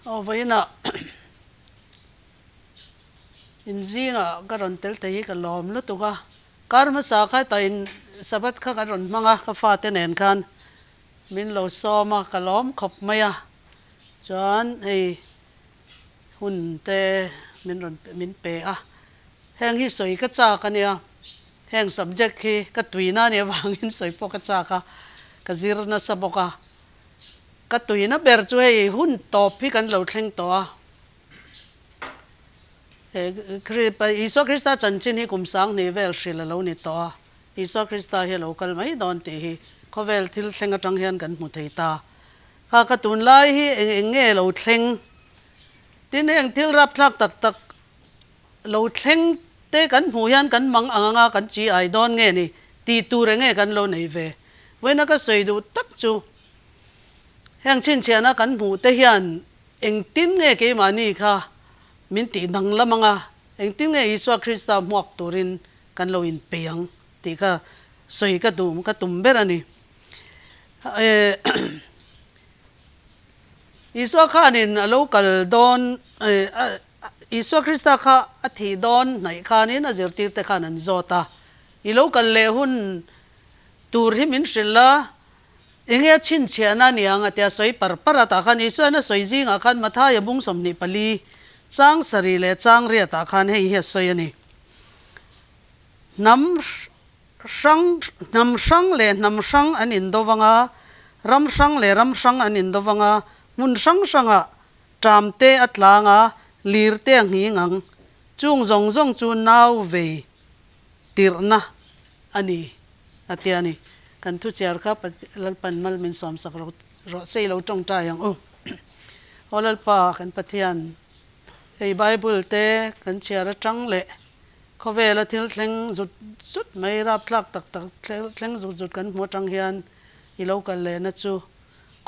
เอาไว้น่ะอินซีงะก็รอนเตลเตยก็ล้อมแล้วตัวก็การมาสาขาตายสะบัดข้าก็รอนมังอ่ะก็ฟาเตนเอ็นกันมินเราซ้อมก็ล้อมขบไม่อ่ะจวนไอ้หุ่นเตมินรอนมินเปอ่ะแห่งที่สวยก็จ้ากันเนี่ยแห่ง subject ที่ก็ตุยน่าเนี่ยวางหินสวยปกจ้าก็ซิรน่ะสบกะก็ตุยน่ะเบรช่วยหุ่นตอบพี่กันเราเทงตัวคือไปอิสวาคริสต์จันทินให้กุมสังนี่เวลสิลเรานี่ตัวอิสวาคริสต์ให้เราคัลไม่ดอนตีให้เขาเวลทิลเซงจังเฮียนกันมุทัยตาข้ากระตุนไล่ให้เองเงี้ยเราเซงทีนี้เองทิลรับทักตักเราเซงเตะกันหูยันกันมังอ่างกันจีไอดอนเงี้ยนี่ตีตูเรงเงี้ยกันเราในเวเว้นก็สวยดูตักจูแห่งชินเชียนะกันหูเตะยันเองติ้นเงี้ยเกี่ยมานี่ค่ะมินตีนังละมังอ่ะเองติ้งเงอิสวาคริสต์หมวกตุรินกันเราอินเปียงตีก็สวยก็ตุ่มเบรนี่อิสวาข้านินเรากัลดอนอิสวาคริสต์ข้าอธิดอนไหนข้านี่น่าจะตีแต่ข้านันโจตาอีเรากัลเลหุนตูริมินสิลละเองชินเชียนานี่อ่ะแต่สวยปรตาขันอิสวาน่ะสวยจริงอ่ะขันมาท่ายบุ้งสมนิปลีจ้างสรีเลจ้างเรียตาขันให้เฮียสวยนี่น้ำช่างเลน้ำช่างอันอินโดวังารำช่างเลรำช่างอันอินโดวังามุนช่างอ่ะจามเตอัตลางลีร์เตียงหิงังจุงจงจูนาวเวติรนะอันนี้อัตยานี่กันทุเชียร์ครับลัลปันมัลมินสอมสักเราเซลเราจงใจอย่างโอ้ลัลปากันปะเทียนไอ้ไบเบิลเตกันเชียร์จังเละเขาเวลาที่เล่งจุดไม่รับหลักตักเล่งจุดกันหัวจังเฮียนอีเรากันเลยนะจู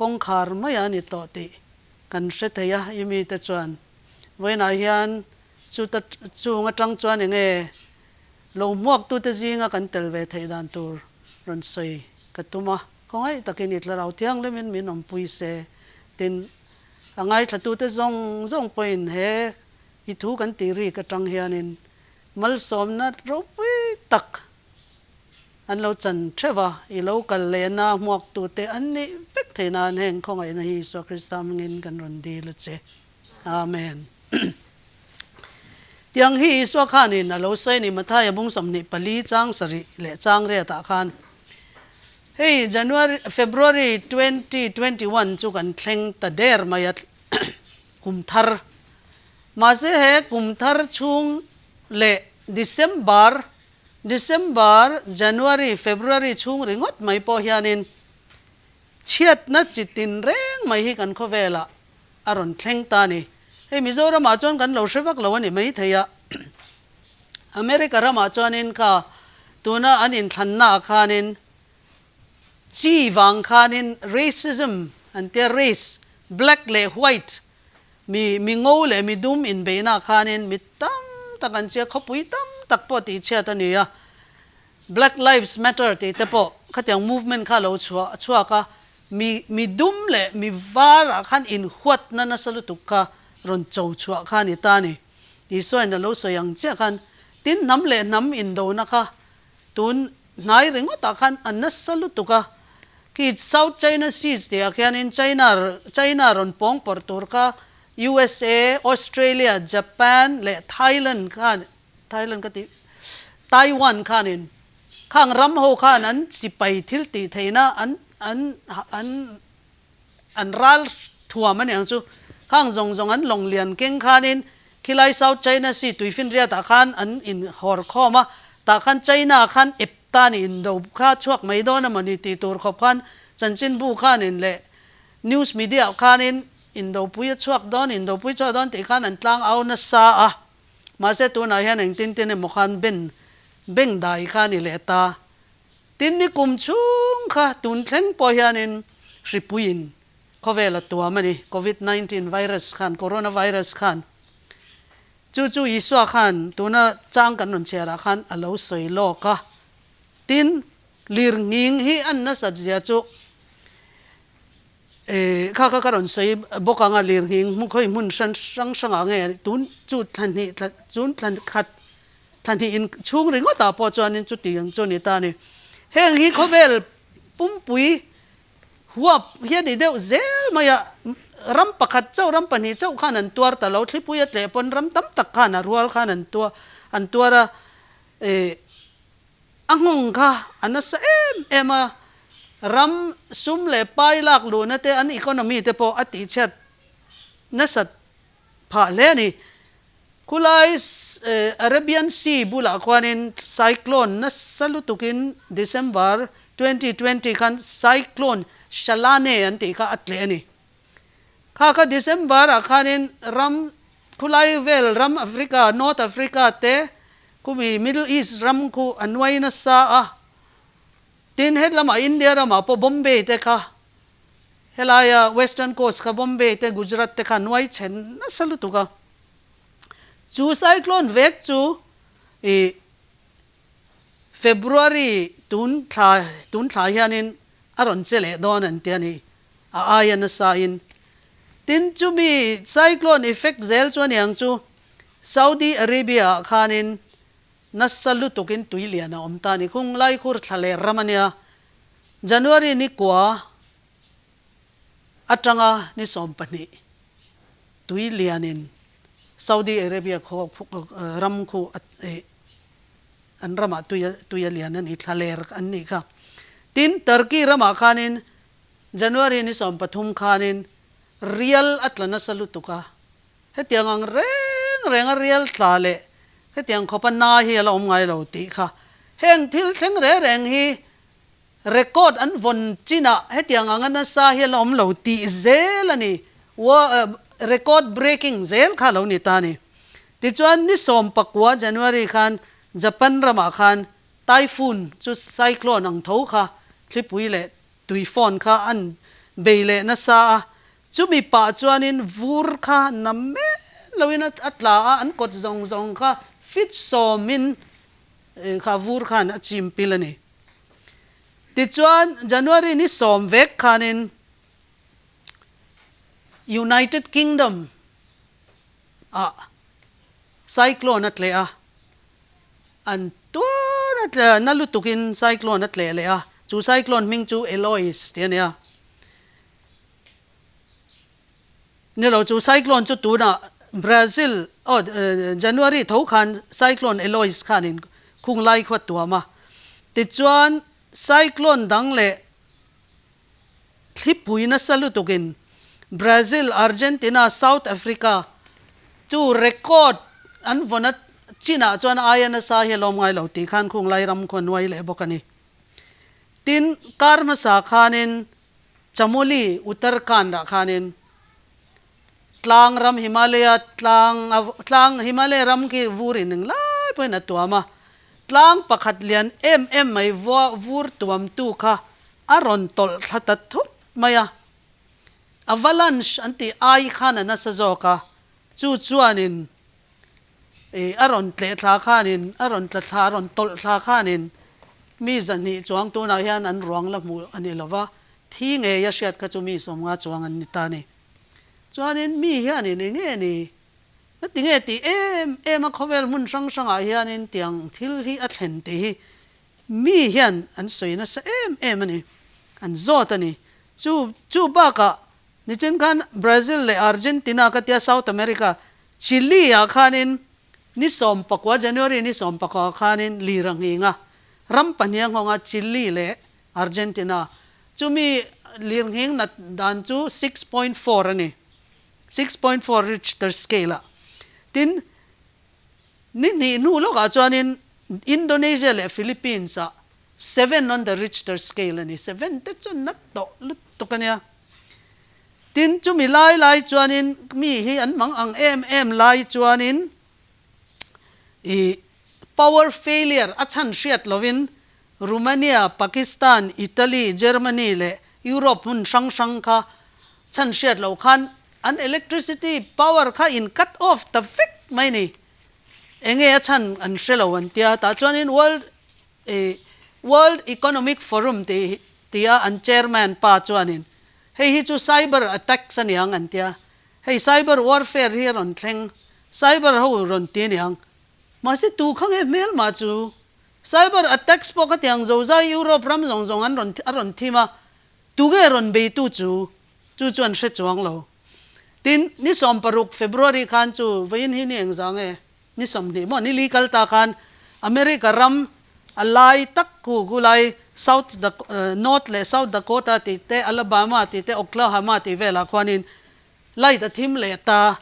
กงขารไม่ยานิโตติกันเสถียยมีแต่จวนเวนายานจูงจังจวนยังไงเราหมวกตัวที่จริงกันเตลเวทดันตัวรันสวยกัตุมาเขาให้ตะกินิดเราเที่ยงเลยมินอมปุยเสตินอังไงถ้าตัวที่จงเป็นเฮอีทุกันตีรีกับจังเฮียนินมัลสมนัดรูปตักอันเราจันเทวะอีเรากันเลนะหมวกตัวเตอันนี้เฟิกเทนานแห่งของไอ้นะฮิสวาคริสต์มินกันรันดีละเจอาเมนยังฮิสวาขานินเราใส่นี่มาท้ายบุ้งสมนิปลีจังสริเลจังเรียตาขันเฮ้ย February 2021จุกันเทงตะเดร์มายัดกุมทาร์มาเสเหกุมทาร์ชุงเล December January February ชุงริงดไม่พอเฮียนินเชียดนัดจิตินเร่งไม่ให้กันเขาเวลาอารมณ์เทงตานี่เฮ้ยมิโซรามาจวนกันเราเชื่อว่าเราวันนี้ไม่เทียอเมริการามาจวนินค่ะตัวน่ะอันอินทันนาคานินจีวังคานิน racism อันเตอร์ race black และ white มีงูและมีดุมอินเบน่าคานินมีตั้มตะกันเชียเขาปุยตั้มตักปอตีเชียตันนี่อะ black lives matter ตีแต่ปอขัดอย่าง movement ข้าเราชัวก็มีดุมและมีวาระขันอินขวดนั่นน่ะสรุปตุกค่ะรอนโจชัวข้านี่ตานี่อีส่วนนั้นเราสยังเจ้าขันตินน้ำเละน้ำอินโดนะคะตุนนายเรื่องว่าตาขันอันนั้นสรุปตุกค่ะคิด South China Sea เดียกันอิน China รอนปองปอร์ตุกะ USA Australia Japan และ Thailand ก็ติไต้หวันข้านินข้างรำโฮข้านั้นสิไปทิลตีเทนะอันรัลทัวมันอย่างซูข้างจงอันลงเลียนเก่งข้านินคิไล South China Sea ตุยฟินเรียตาขันอันอินฮอร์ข้อมาตาขัน China ขันเอฟตานินดูข้าชวกไม่โดนมันนี่ตีตัวขบขันจันจินบูข้านินเละนิวส์มีเดียข้านินอินโดปุยชวกดอนอินโดปุยชวกดอนตีขันอันตลางเอานัสซาอะมาเสตัวนายฮันเองตินมุขันเบงได้ข้านี่เละตาตินนี่กุมชุงค่ะตุนเทงปอยฮันเองริปุยินเขาเวลตัวมันนี่โควิด-19 ไวรัสขันโคโรนาไวรัสขันจู่ๆอิสวาขันตัวน่ะจ้างกันนนเชียร์ขันอโลสวยโลกะตินลีร์งิงฮีอันน่ะสัจจะจู่ ข้าก็กระโดดใส่บกงาเลียงหิงมุขอยมุนสันสังสังอะไรตุนจุดทันทีจุดทันขัดทันทีอินช่วงเรื่องก็ตาพอจวนจุดที่ยังจวนนี่ตานี่เฮงฮีเขาเวลปุ่มปุยหัวเฮียนี่เดียวเซลมายารำประคัดเจ้ารำปนีเจ้าข้านันตัวแต่เราที่ปุยเตะปนรำตั้มตักข้านะรัวข้านันตัวอันตัวละอังงค่ะอันนั้นเอ็มรำซุ่มเล่ไปลากดูนะแต่อันอีโคโนมีแต่พออติเชตนั่นสัตผ่าเล่นี่คุไลอาราเบียนซีบุลาควานินไซโคลนนั่นสลุตุกินเดซ ember 2020คันไซโคลนชลาเนอันที่ข้าอัตเลนี่ข้าก็เดซ ember อาคานินรำคุไลเวลรำแอฟริกานอร์ทแอฟริกาเตคุมีมิดเดิลอีสต์รำคุอันไว้นัสซาตินเฮดละมาอินเดียละมาพอบอมเบย์เตค่ะเฮลายเวสเทิร์นโคสต์ค่ะบอมเบย์เตกุจรัตเตค่ะนวยเชนนั่นสลุตุกะจูไซโคลนเวกจูเฟบรุอารีตุนทายานินอารอนเซเลดอนันเตียนี่อายันสาอินตินจูมีไซโคลนเอฟเฟกต์เซลชวนยังจูซาอุดีอาระเบียคานินนัสลุตุกินตุยเลียนะอมตานี่คงไล่คูร์ทะเลรามันยาจันวารีนี่กว่าอัตรังนี่สมปนิตุยเลียนินซาอุดีอาระเบียเขารำคูอันรำตุยเลียนันอิทะเลอันนี้ค่ะตินตุรกีรำคานินจันวารีนี่สมปทุมคานินเรียลอัตลนัสลุตุกะเฮตียงเร่งเรียลตาเลเฮตียงขบันนาเฮียเราไงเราตีค่ะเฮงทิลเชงเร่งฮีเรคคอร์ดอันวนจีน่าเฮตียงงันนัสซาเฮียเราตีเซลนี่ว่าเรคคอร์ดเบรกกิ้งเซลค่ะเรานี่ตานี่ติจวนนี่สมปักว่าจันวารีคันญี่ปุ่นรำคันไต้ฝุ่นจุดไซโคลนอังทูค่ะคลิปวิเลตุยฟอนค่ะอันเบลเลนัสซาจุมีป่าจวนินวูร์ค่ะน้ำเมลวินัดอัตลาอันกดซองค่ะฟิตโซมินค่ะวูร์ค่ะนัดจิมพิลนี่ติจวนจันวารีนี่สมเวกค่ะนิน United Kingdom ไซโคลนนัดเลยอันตัวนัดนั่นลุตุกินไซโคลนนัดเลยจูไซโคลนมิงจูเอลอยส์เดียเนี่ยนี่เราจูไซโคลนจุดตัวน่ะบราซิลจันวารีทุกขันไซโคลนเอลอยส์ขันินคุงไล่ขวดตัวมาติดจวนไซโคลนดังเล่คลิปปุยนัสลุตุกินบราซิลอาร์เจนตินาเซาท์แอฟริกาจูเรคคอร์ดอันวันนั้นจีน่าจวนอายันสาเหลอมไงเราตีขันคุงไล่รำคนไว้เลยบอกกันนี่ตินการมาสาขานินจามุลีอุตรกันดาขานินตลางรำหิมาลัยตลางหิมาลัยรำกี่วูรินหนึ่งไล่ไปนัดตัวมาตลางปักขัดเลียนไม่วูรตัวมตุค่ะอารอนตอลทัดทุบมายาอวาลันช์อันที่ไอขานันนัสโจค่ะจู่ๆนินอารอนเตะทาขานินอารอนตะทารอนตอลทาขานินมีจันนี่จวงตัวนาเฮียนันรวงละมูอันนี้ละว่าที่เงยเสียดก็จะมีสมงาจวงอันนี้ตานี่จวนนี้มีเฮียนี่เงี้ยนี่นั่นติเงี้ยตีมาเขาเวลมุนสังอาเฮียนี่เตียงทิลที่อัดเห็นตีมีเฮียนอันสวยนะสมันนี่อันโจตันนี่จู่บ้ากะนี่เช่นกันบราซิลและอาร์เจนตินากับที่เซาท์อเมริกาชิลีอาคานินนี่สมปักว่าจันวารีนี่สมปักว่าอาคานินลีรังหิงะรำปัญญาของชิลีและอาร์เจนตินาจู่มีลีรังหิงนัดดันจู่ 6.4 อันนี้6.4 Richter scale ตินนี่นู่นลูกอาจารย์อินโดนีเซียและฟิลิปปินส์7 on the Richter scale นี่7แต่จนนัดโตลุตกันเนี่ยตินจุมีไล่จวนนินมีให้อันมังอังไล่จวนนินpower failure อัชันเชียดลวินรูมาเนียปากีสถานอิตาลีเยอรมนีและยุโรปมุ่งสังค่ะชันเชียดเราคันอัน electricity power ค่ะ in cut off the fix ไม่นี่เองชันอันเชลวันเตียแต่จวนนิน World Economic Forumที่อัน chairmanป้าจวนนิน hei hi chu cyber attack saniang an tia hei cyber warfare hi ron thleng cyber ho ron ti niang ma se tu khang e mel ma chu cyber attacks po ka tiang zo za Europe ram zong zong an ron thima tu ge ron be tu chu chuan hre chuang lo tin ni som paruk February khan chu vein hi ni eng zang e ni som ni mo ni legal ta khan America ram alai tak ku gulai North le South Dakota ti te Alabama ti te Oklahoma ti vela khwanin lai ta thim le ta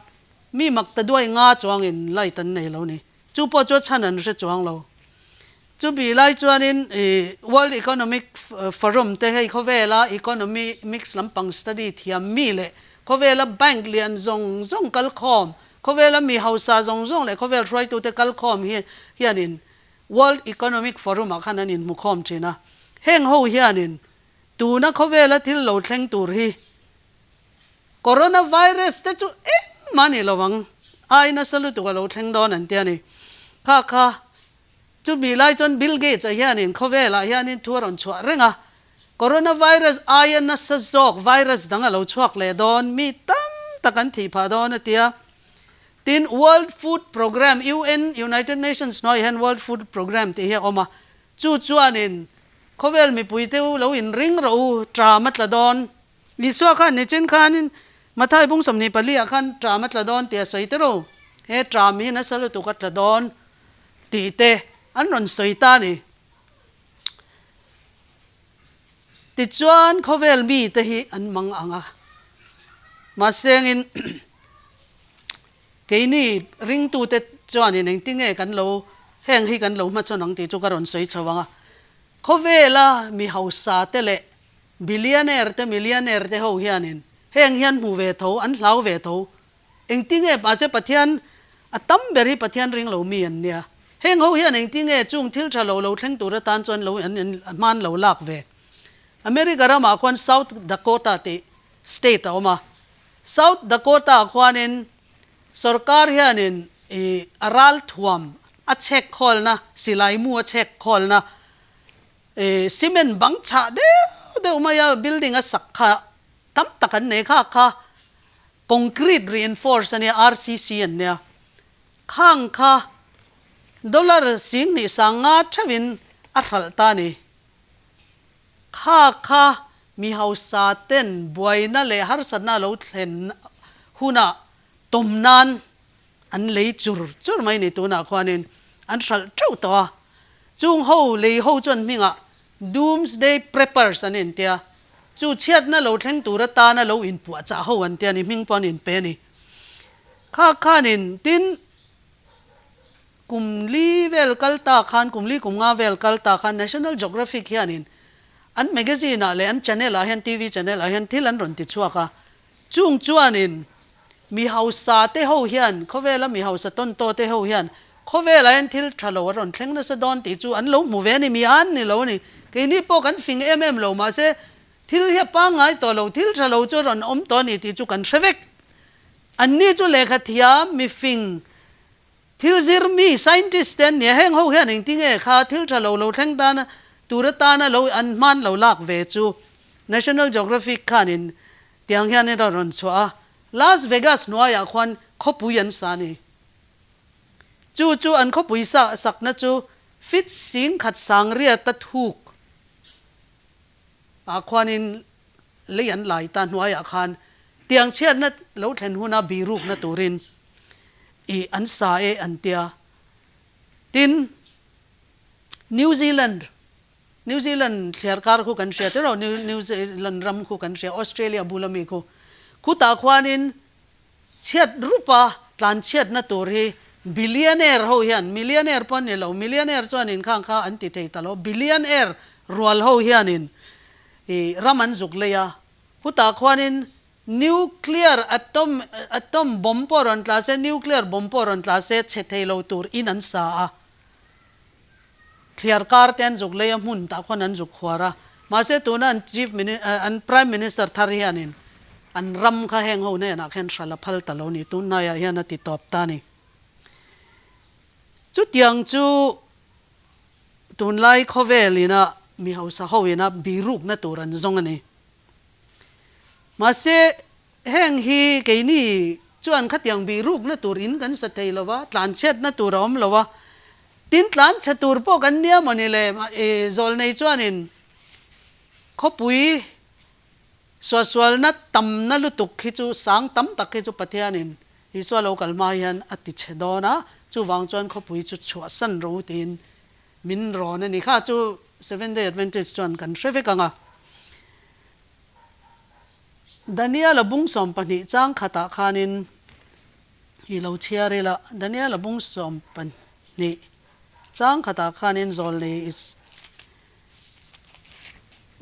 mi mak ta duai nga chuang in lai tan nei lo ni chu po chu chan an hre chuang lo chu bi lai chuanin World Economic Forum te hei khovela economics lampang study thiam mi le khovela bank lian zong kal khom khovela mi hausa zong le khovel try to te kal khom hianin World Economic Forum akhanin mu khom thina heng ho hianin tu na khovela thil lo thleng tur hi coronavirus te chu mani lawang ai na salu tu lo thleng don an tia ni kha chu bi lai chon Bill Gates hianin khovela hianin thuron chwa renga coronavirus ai na sa zok virus danga lo chuak le don mi tam takan thi pha don atia tin World Food Program United Nations noi hen World Food Program ti hi oma chuanin khovel mi puiteu lo in ring ro tra matla don liswa khan ni chen khan mathai bung somni pali akhan tra matla don te soitero he tra mi na salu tu katla don ti te an ron soita ni ti chuan khovel mi te hi an mang anga masengin keini ring tu te chuan in tinge kan lo heng hi kan lo ma chonang ti chu karon soi chawanga khovela mi hausa te le billionaire te millionaire te ho hianin heng hian mu ve tho an hlau ve tho eng tinge pa se pathian atam beri pathian ring lo mi an nia heng ho hian eng tinge chung thil tha lo thleng tur tan chon lo an man lo lak ve America rama khon South Dakota te state oma South Dakota khwanin sarkar hianin aral thuam a check khol na silai mu a check khol na cement bang cha de umaya building a sakha tam takan ne kha concrete reinforce ani RCC an ne khang kha dollar sing ni sanga thawin a thal ta ni kha mi hausa ten boina le har sana lo thlen huna tomnan an lei chur mai ni tu na khwanin an thal thau to chung ho le ho chon minga doomsday preppers an in tia chu chiat na lo thleng tur ta na lo in pu cha ho an tia ni ming pon in pe ni kha nin tin kumli vel kalta khan kumli kumnga vel kalta khan National Geographic hianin an magazine le an channel a hen TV channel a hen thil an ron ti chuaka chung chuanin mi hausa te ho hian khovela mi hausa ton to te ho hian khovela en thil thalo ron thleng na sa don ti chu an lo mu ve ni mi an ni lo ni ke ni po kan fing lo ma se thil hi pa ngai to lo thil thalo chu ron om to ni ti chu kan threvek an ni chu lekha thia mi fing thil zir mi scientist ten ne heng ho hian eng tinge kha thil thalo lo thleng ta na turata na lo an man lo lak ve chu National Geographic khanin tiang hian ni ron chua Las Vegas noya khwan khopuyan sani chu an khopui sa sakna chu fit sing khat sangria ta thuk a khwanin leian lai ta noya khan tiang chiat na lo thlen huna biruk na turin an sa an tia tin New Zealand thlerkar khu kan sia tero New Zealand ram khu kan sia Australia bulami khu khuta khwanin chiat rupa tlan chiat na tur hi billionaire ho hian millionaire pon ni lo millionaire chuanin khang kha an ti thei talo billionaire rual ho hianin raman zukleya khuta khwanin nuclear atom bomb poron tlase nuclear bomb poron tlase chethei lo tur in an sa a clear kar ten zukleya mun ta khon an zuk khwara ma se tuna an chief minister an prime minister tharianin an ram kha heng ho ne na khen shala phal talo ni tu na ya hian ti top ta ni chu tiang chu tunlai khovelina mi hausa hoina biruk na turan zong ani มาเสแห้งฮีเกนี่จวนขัดยังบีรูปนะตูรินกันสเตย์ละวะหลานเช็ดนะตูรอมละวะตินหลานเชตูรพวกกันเนี่ยมันนี่เลยจอลในจวนินเขาปุยสวนัดตำนัลุตุกฮิจูสังตำตักฮิจูปะเทียนินอิสวาโลกัลมายันอติเชดอนะจูวางจวนเขาปุยจูชัวสันรูตินมินรอนะนี่ข้าจู7 Day Adventistจวนกันเชฟกังอ่ะดานิเอลบุงสอมปนิจังขตาคานินฮิโลเชียร์ละดานิเอลบุงสอมปนิจังขตาคานินจอลเลยอิส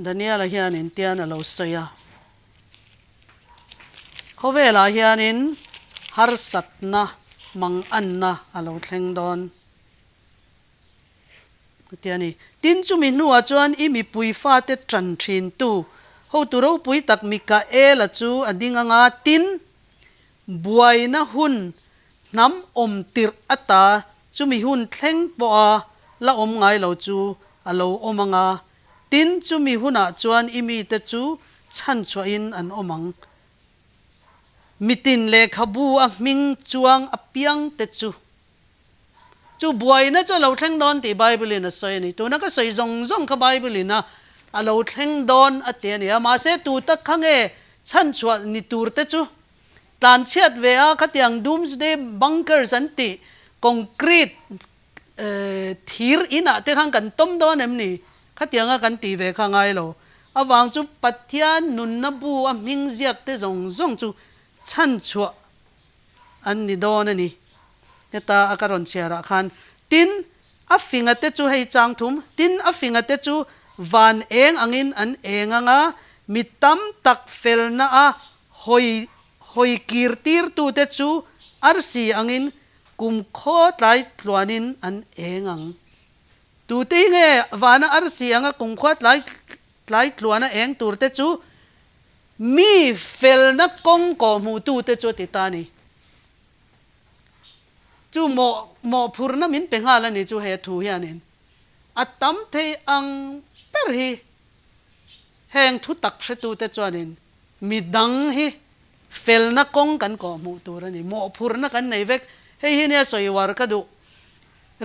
ดานิเอลเฮียนินเตียนเราสยาเขาเวลาเฮียนินฮาร์สัตนะมังอันนะเราเทงดอนเตียนี่ตินจุมินัวจวนอีมีปุยฟ้าเตตรันทรินตูเขาตัวเราปุยตักมิกาเอลจูอดิงงาตินบวยนะหุ่นน้ำอมติรอัตาจูมีหุ่นเทงปอละอมไงเราจูเราอมงาตินจูมีหุ่นอาจวนอีมีเตจูชันชวินอันอมังมิตินเลขบูอ่ะมิงจวงอเปียงเตจูบวยนะจูเราเทงดอนที่ไบเบิลนะสอยนี่ตัวนั้นก็สอยจงกับไบเบิลนะเราเทงดอนอัตเตียนี่มาเสตูตักขังชันชวนิตูร์เตจูตานเชียดเวียขัดยังดูมส์เดย์บังเกอร์สันติคอนกรีตทีร์อินะเตขังกันต้มดอนเอ็มนี่ขัดยังกันตีเวขังไงเราอวางจูปัทยานุนนบูอ่ะมิงเจียกเตจงจูชันชัวอันนี้โดนนี่เนตาอาการอนเชียระคันตินอัฟฟิงเตจูให้จางทุมตินอัฟฟิงเตจูวันเองอังินอันเองงะมิตัมตักเฟลนะอะหอยกีร์ตีร์ตูเตจูอาร์ซีอังินกุมโคตไลท์ลวนินอันเองอังตูติงวานะอาร์ซีอังกุมโคตไลท์ลวนะเองตูเตจูมีเฟลนักกงก็มูตูเตจติตานี่จูโมพูร์นมินเป็นหาลนี่จูเฮทูเฮียนินอัตตัมเทอังเปรฮีแหงทุตักเชตูเตจวนินมีดังฮีเฟลนักกงกันก็มูตูรนี่โมพูร์นกันในเวกเฮียเนี่ยสวยวาร์กดู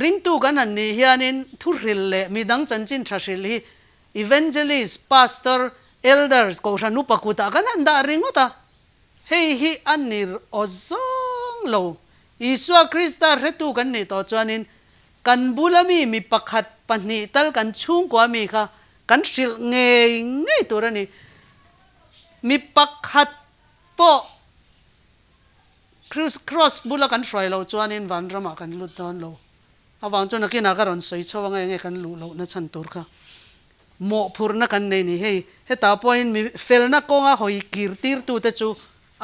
ริงตูกันอันนี้เฮียนินทุริลเลมีดังจันจินทรัชิลฮี evangelist pastor elders ko siya nupakuta ka nanda rin ta hey anir ozong lo Iswa Krista retu kan nito chuanin kan bulami mi pakhat panital kan chung kwa mi kha kan sil nge turani mi pakhat po cross bula kan shroi lo chuanin van rama kan lut don lo awang chu nakina karon soi chawang nge kan lu lo na chan tur kha mo phurna kan nei ni hei heta point mi felna konga hoi kirtir tu te chu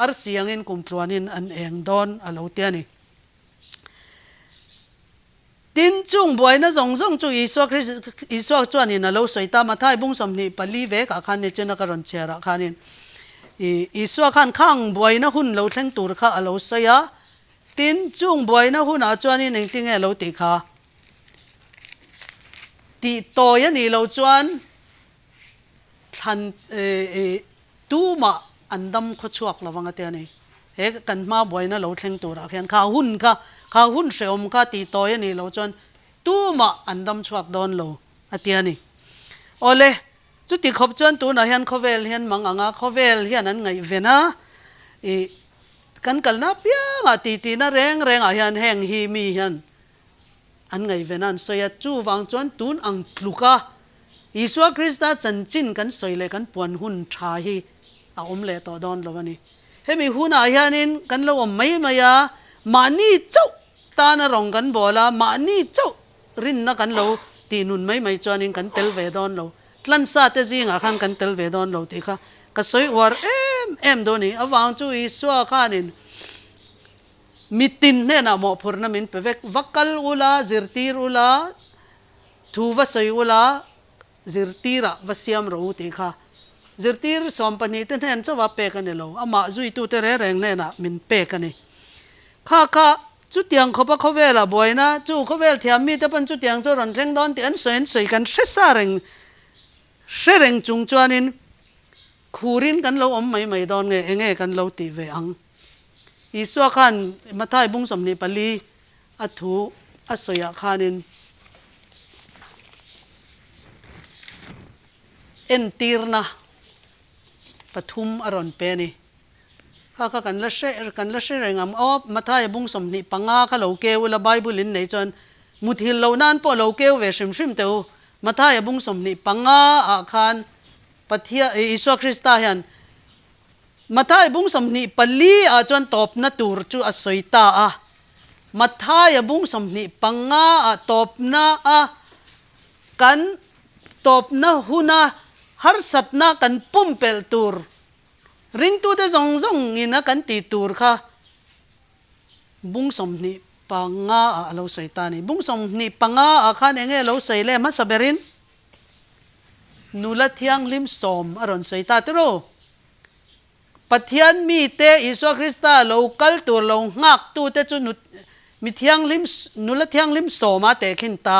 ar siangin kumtluanin an eng don alo tiani tin chung boy na zong chu iswa chuanin alo soita mathai bung somni pali ve ka khan ne chena karon chera khanin iswa khan khang boy na hun lo thleng tur kha alo soya tin chung boy na hun a chuanin eng ting e lo ti kha ti toy ani lo chuan than tu ma andam kho chuak lawanga te ani he kan ma boy na lo thleng tur a khian kha hun seom kha ti toy ani lo chuan tu ma andam chuak don lo atiani ole chu ti khop chuan tu na hian khovel hian manganga khovel hian an ngai vena kan kalna pia nga ti na reng a hian heng hi mi hian an ngai venan soya chu wang chuan tun ang tluka Iswa Krista chanchin kan soile kan puan hun tha hi a omle to don lowani hemi huna hianin kan lo mai maya mani chau ta na rong kan bola mani chau rin na kan lo ti nun mai chuanin kan tel ve don lo tlan sa te jinga khan kan tel ve don lo ti kha ka soi war em doni awang chu Iswa khanin mitin ne na mo phurna min pevek vakal ula zirtir ula thuwa sai ula zirtira vasiam ro te kha zirtir sompani ten hen chawa pe kan lo ama zui tu te re reng ne na min pe kan ni kha chu tiang khopa khowela boina chu khovel thiam mi te pan chu tiang cho ron reng don ti an soin soi kan hre sa reng chung chuanin khurin kan lo om mai don nge kan lo ti ve ang iswa khan mathai bung som ni pali athu asoya khanin entirna pathum aron pe ni kha kan la she rengam op mathai bung som ni panga kha lo ke ula bible in nei chon muthil lo nan po lo ke ve shim teu mathai bung som ni panga a khan pathia iswa krista hian mathai bung som ni pali a chon top na tur chu asoita a mathai bung som ni panga a top na a kan top na huna har satna kan pumpel tur ring tu de zong ina kan ti tur kha bung som ni panga a lo soita ni bung som ni panga a khan enge lo soile ma saberin nula thiang lim som aron soita tro pathian mi te iswa krista local tur lo ngak tu te chu mi thiang lim nula thiang lim soma te khin ta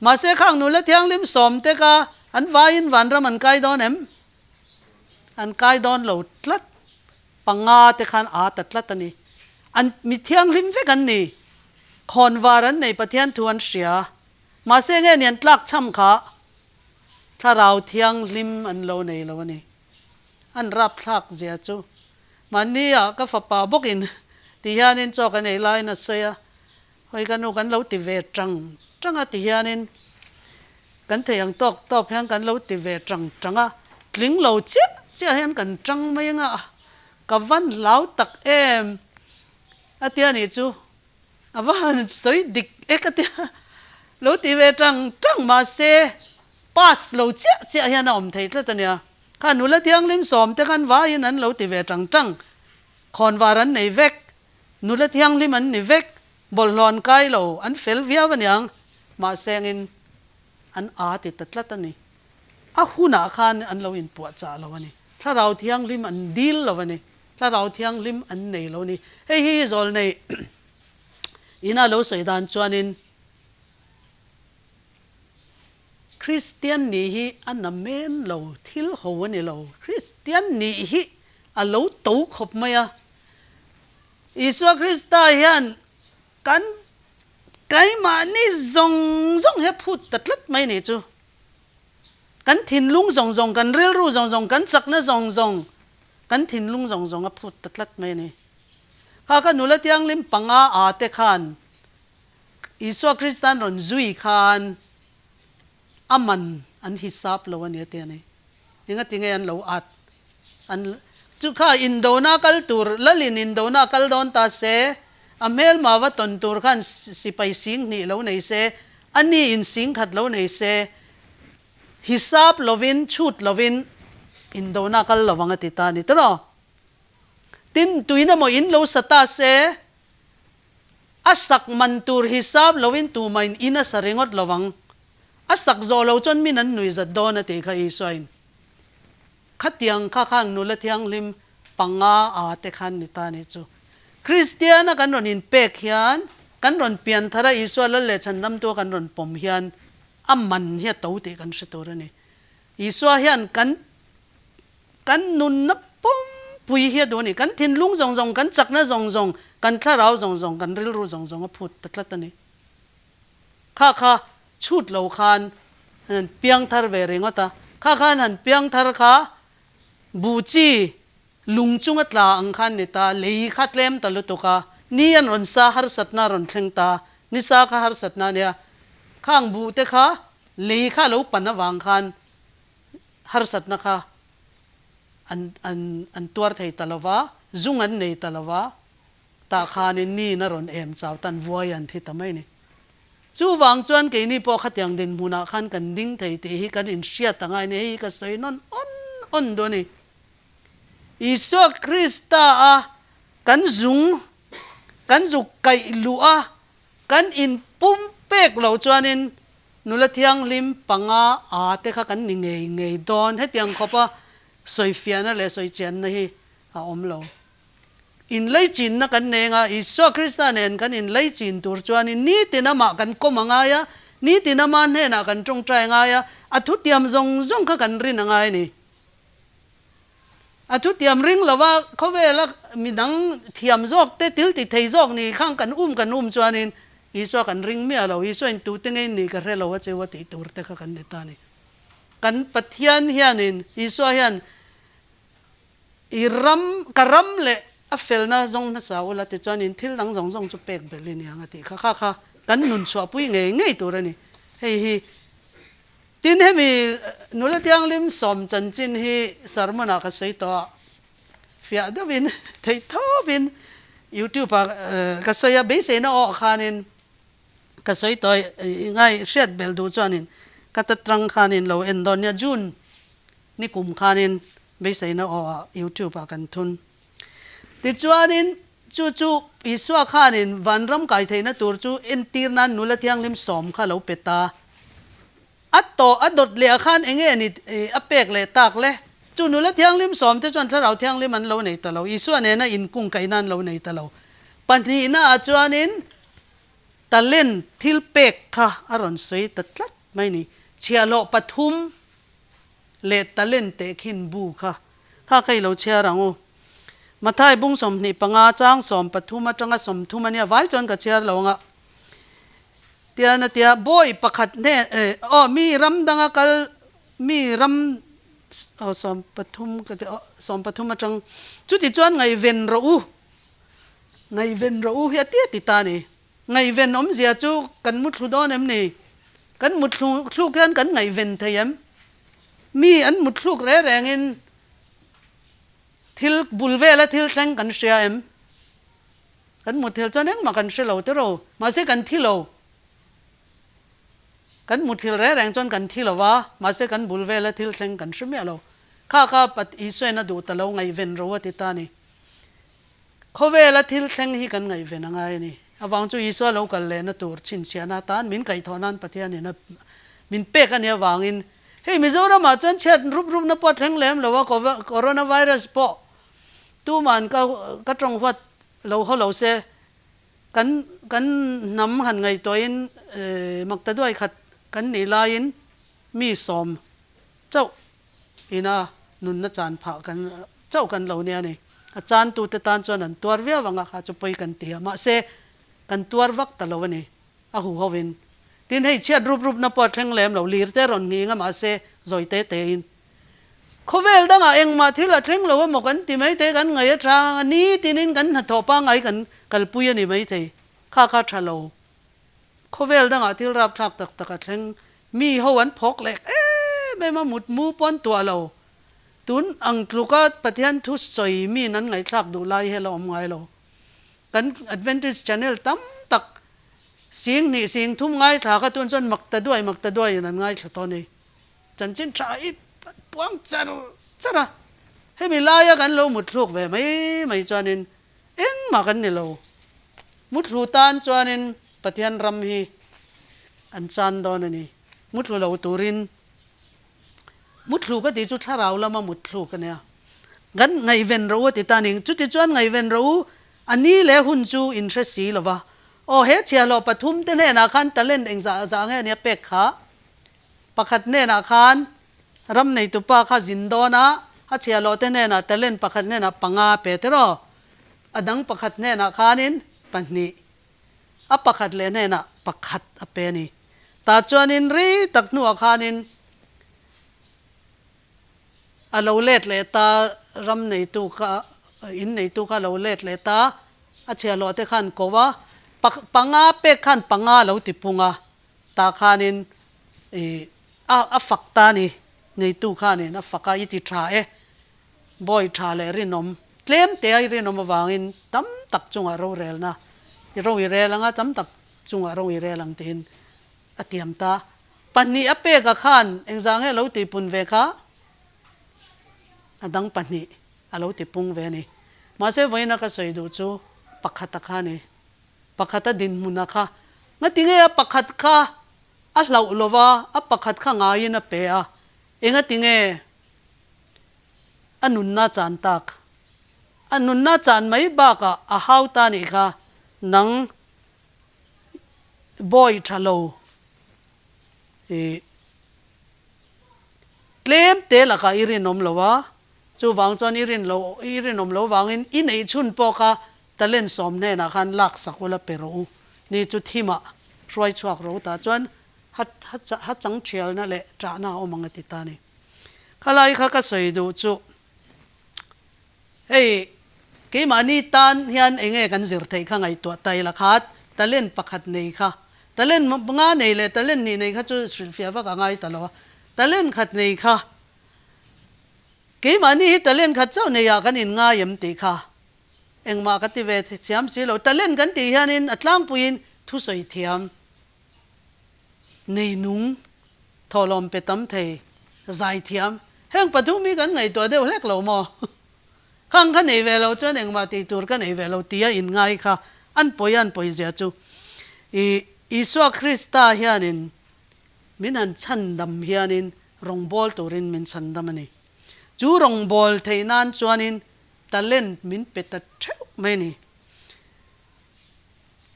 ma se khang nula thiang lim som te ka an vain van ram an kai don em an kai don lo tlat panga te khan a tatlat ani an mi thiang lim ve kan ni khon waran nei pathian thuan sia ma se nge nian tlak cham kha tharau thiang lim an lo nei lo ani an rap thak zia chu mania ka fa pa bokin ti hianin chok an ei lai na soya hoi kan lo ti ve trang a ti hianin kan theyang tok hian kan lo ti ve trang a tling lo chia hian kan trang mai nga ka van lau tak em atia ni chu awan soi dik ekatia lo ti ve trang ma se pas lo chia hian om thei tla tania kan nula tiang lim som te kan wa in an lo ti ve trang khon waran nei vek nula tiang lim an ni vek bol lon kai lo an fel via wanyang ma sengin an a ti tatlat ani a huna khan an lo in puat cha lo ani tharau thiang lim an dil lo ani tharau thiang lim an nei lo ni hi zol nei ina lo soidan chuanin Christian ni hi an men lo thil ho ani lo Christian ni hi a lo to khop maya iswa krista hian kan kai ma ni zong he phut tatlat mai ni chu kan thin lung zong kan rel ru zong kan chak na zong kan thin lung zong a phut tatlat mai ni kha nula tiang lim panga a te khan iswa kristan ron zui khan aman an hisap lo ani te ni inga tinge an lo at an chu kha indona kal tur lalin indona kal don ta se amel mawa ton tur khan sipai sing ni lo nei se ani in sing khat lo nei se hisap lovin chut lovin indona kal lawanga ti ta ni tro tin tuina mo in lo sata se asak mantur hisap lovin tu main ina saringot lawang asak zolo chon minan nui za dona te kha iswain khatiang kha khang nula thiang lim panga a te khan ni ta ni chu Christian kan ron in pek hian kan ron pian thara iswa la le chandam to kan ron pom hian amman hi to te kan se tor ani iswa hian kan nun na pom pui hi do ni kan thin lung zong kan chak na zong kan tharau zong kan ril ru zong a phut tatlat ani kha chut lo khan han piang thar ve rengota khan han piang thar kha buchi lungchung atla ang khan ni ta lei khatlem talu to ka ni an ron sa har satna ron thleng ta ni sa kha har satna nia khang bu te kha lei kha lo pan awang khan har satna kha an tuar thei talawa zung an nei talawa ta khan ni na ron em chaw tan voi an thi tamai ni chu wang chuan ke ni po khatyang din muna khan kan ding thei te hi kan in sia tangai ne hi ka soinon on do ni Iso Krista a kan zu kai lua kan in pumpek lo chuanin nula thiang lim panga a te kha kan ni ngei don hetiang khopa soifiana le soi chen na hi a om lo in lei chin na kan nenga Iso Krista nen kan in lei chin tur chuanin ni tinama kan komanga ya ni tinama ne na kan tong trai nga ya athu tiam zong kha kan rin angai ni อาทุเตรียมริงแล้วว่าเขาเวลามีดังเทียมซอกเตติลติเทยซอกนี่ข้างกันจวนนินอีสวกันริงเมียเราอีสวนตูเตงนี่ก็เรเราว่าเจว่าติตูร์เตกันเนตานี่กันปะเทียนเฮียนินอีสวเฮียนอีรัมกระรำเละอเฟลน่าจงน่าสาวละแต่จวนนินทิลดังจงจุเปกเบลินี่ยังติค่ะกันนุนสวปุยไงตัวนี่เฮ้ยทีนี้มีนุลที่อังลิมสมจันจินฮีสารมันก็ใส่ตัวฟิอาดวินเทยท้อวินยูทูบก็ใส่เบสเนาะขานินก็ใส่ตัวง่ายเสียดเบลดูจวนินก็ตัดตรังขานินเราเอ็นดอนยาจุนนี่กลุ่มขานินเบสเนาะยูทูบกันทุนติดจวนินจู่อิสวาขานินวันรำไก่เทยนะตัวจู่อินทีนั้นนุลที่อังลิมสมข้าเราเปตาอัดโตอัดดดเลียขันเองนี่อเปกเลยตากเลยจู่นุละเที่ยงลิมสอมที่จวนถ้าเราเที่ยงลิมมันเราในตะเราอีส่วนเนี่ยนะอินกุ้งไก่นั่นเราในตะเราปัญหาหน้าจวนนินตะเล่นทิลเปกค่ะอารมณ์สวยตัดลัดไม่นี่เชียร์โลปทุมเลตะเล่นเตะขินบูค่ะถ้าใครเราเชียร์รังโอมาท้ายบุ้งสมนี่ปังอาจ้างสมปทุมมาจังสมทุมมันเนี่ยไว้จนกับเชียร์เราอ่ะเตียนเตียบอยประคัดเนี่ยมีรำดังกัลมีรำสมปทุมก็สมปทุมมาจังจุดที่จวนไงเวนรูไงเวนรูเฮียเตี้ยติตานี่ไงเวนอมเสียจูกันมุดลุดอนเอ็มนี่กันมุดลุกกันไงเวนเทียมมีอันมุดลุกแรงอินทิลบุลเวลทิลแสงกันเสียเอ็มกันมุดทิลจวนเองมากันเสียเราเตโรมาเสียกันทิลเรากันมุดทิลแรงจนกันทิลว่ามาเสกันบุลเวลทิลเซงกันใช่ไหมเราข้าปัดอีสวยนะดูตะเราไงเวนรัวติตานี่เขาเวลทิลเซงฮีกันไงเวนไงนี่อวังจูอีสวยเรากันเลยนะตัวชินเชียนาตานมินไก่ทอนันปะเทียนี่นะมินเป๊กกันเนี่ยวางอินเฮ้ยมิโซรามาจนเช็ดรูปนะปอดแข็งแหลมเราว่าโคโรนาไวรัสปอตู้มันก็ตรงว่าเราเสกันนำหันไงตัวอินมักตะด้วยขัดกันนี่ลายินมีสมเจ้าอีน่านุนนะจานผ่ากันเจ้ากันเหล่านี้นี่อาจารย์ตูตะตานจวนนั้นตัวเวียวังอาจะไปกันเตียมาเสกันตัววักตะเหล่านี้อาหูเขาวินทีนี้เชื่อรูปนับปอดแข็งแหลมเหล่าลีร์เตอร์งี้งมาเสจอยเตะอินเขาเวลดังเองมาที่ละแข็งเหล่าว่าหมกันที่ไม่เตะกันไงทางนี้ทีนี้กันหัดทอป้าไงกันกัลปุยนี่ไม่เตะข้าชะโลเขาเวลดังที่รับทักตะแข็งมีหัววันพกเล็กไม่มาหมุดมูป้อนตัวเราตุนอังลูกปฏิญาณทุสอยมีนั้นไงทักดูไล่ให้เราไงเรากัน Adventist Channel ตั้มตักเสียงนี่เสียงทุ่มไงถ้าก็ตุนจนมักตะด้วยนั้นไงตอนนี้จันจินชายปวงจัดให้มีไล่กันเราหมุดลูกแบบไม่จวนนินเอ็งมากันนี่เรามุดลูตานจวนนินปฏิญาณรำฮีอันจันดอนนี่มุดลูเราตูรินมุดลูก็ตีจุดท่าเราแล้วมามุดลูกันเนี่ยกันไงเวนรู้ติดตาหนิงจุดที่จวนไงเวนรู้อันนี้แหละหุ่นจูอินทรีสีหรอวะโอ้เฮ็ดเชียร์เราปทุมเต้นนาคันตะเล่นเองจะไงเนี่ยเป็กขาประคัดเนนาคันรำในตุปาข้าจินโดนะฮัเชียร์เราเต้นนาตะเล่นประคัดเนนาปังอาเปเตโรอดังประคัดเนนาคันินปันนี้อประคัดเลเนนาประคัดอเปนี่ตาจวนินรีตักนัวคันินเราเล็ดเลยตารำในตุกะอินในตุกะเราเล็ดเลยตาอาเชียร์เราเตขันก็ว่าปังอาเป็กขันปังอาเราติปุงอาตาคันินฝักตานี่ในตุกะนี่นะฝักอิติทราบอยทราเลยรินอมเคลมเตยรินอมวางอินตั้มตักจงอาเราเรลนะเราอีเรลังอ่ะตั้มตักจงอาเราอีเรลังเต็นอเตียมตาปันนี้อเปกขันเอ็งจางให้เราติปุนเวคะดังปันนี้เราติปุงเวนี่มาเสวยนักสวยดูจูปักขัดข้านี่ปักขัดดินมุนักงั้นทิ้งให้ปักขัดข้าเราโลวะปักขัดข้างายนะเปียเอ็งทิ้งให้อันนุนน่าจันตักอันนุนน่าจันไม่บ้ากะหาวตานี่ค่ะนังบอยทะโลเคลมเตละกะอิรินอมละวะจ จูวางจวนอีรินอมโลวางอินไอชุนปอกะตะเล่นสอมแน่นะคันลักสักวละเปรูนี่จุดที่มาช่วยชวกรู้ตาจวนฮัดจังเชียลนั่นแหละจ้าหน้าอมังติตานี่ขลายข้าก็สวยดูจูเฮ้ยกี่มานี่ตันเฮียนเองกันสิรไทยข้างไอตัวไตละคัดตะเล่นปักขัดนี่ค่ะตะเล่นงานี่เลยตะเล่นนี่ในข้าจูสิลฟิอาว่ากังไงตลอดตะเล่นขัดนี่ค่ะกี่มานี่ตะเล่นขัดเจ้าเนี่ยกันอินง่ายมตีค่ะเองมากติเวทเสียมสิเราตะเล่นกันตีเฮียนินอัตลังปุยนทุสอยเทียมในนุ่งทอลมเปตัมเทใจเทียมแห่งปฐุมีกันไงตัวเดียวเล็กเราหมอข้างกันในเวลาจนเองมาตีตัวกันในเวลาตีอินง่ายค่ะอันปอยเสียจูอิสวาคริสต์เฮียนินมินันชันดำเฮียนินรองบอลตัวรินมินชันดำนี่จูรองบอลเทนันจวนินตะเล่นมินเปตัดเช้าไม่นี่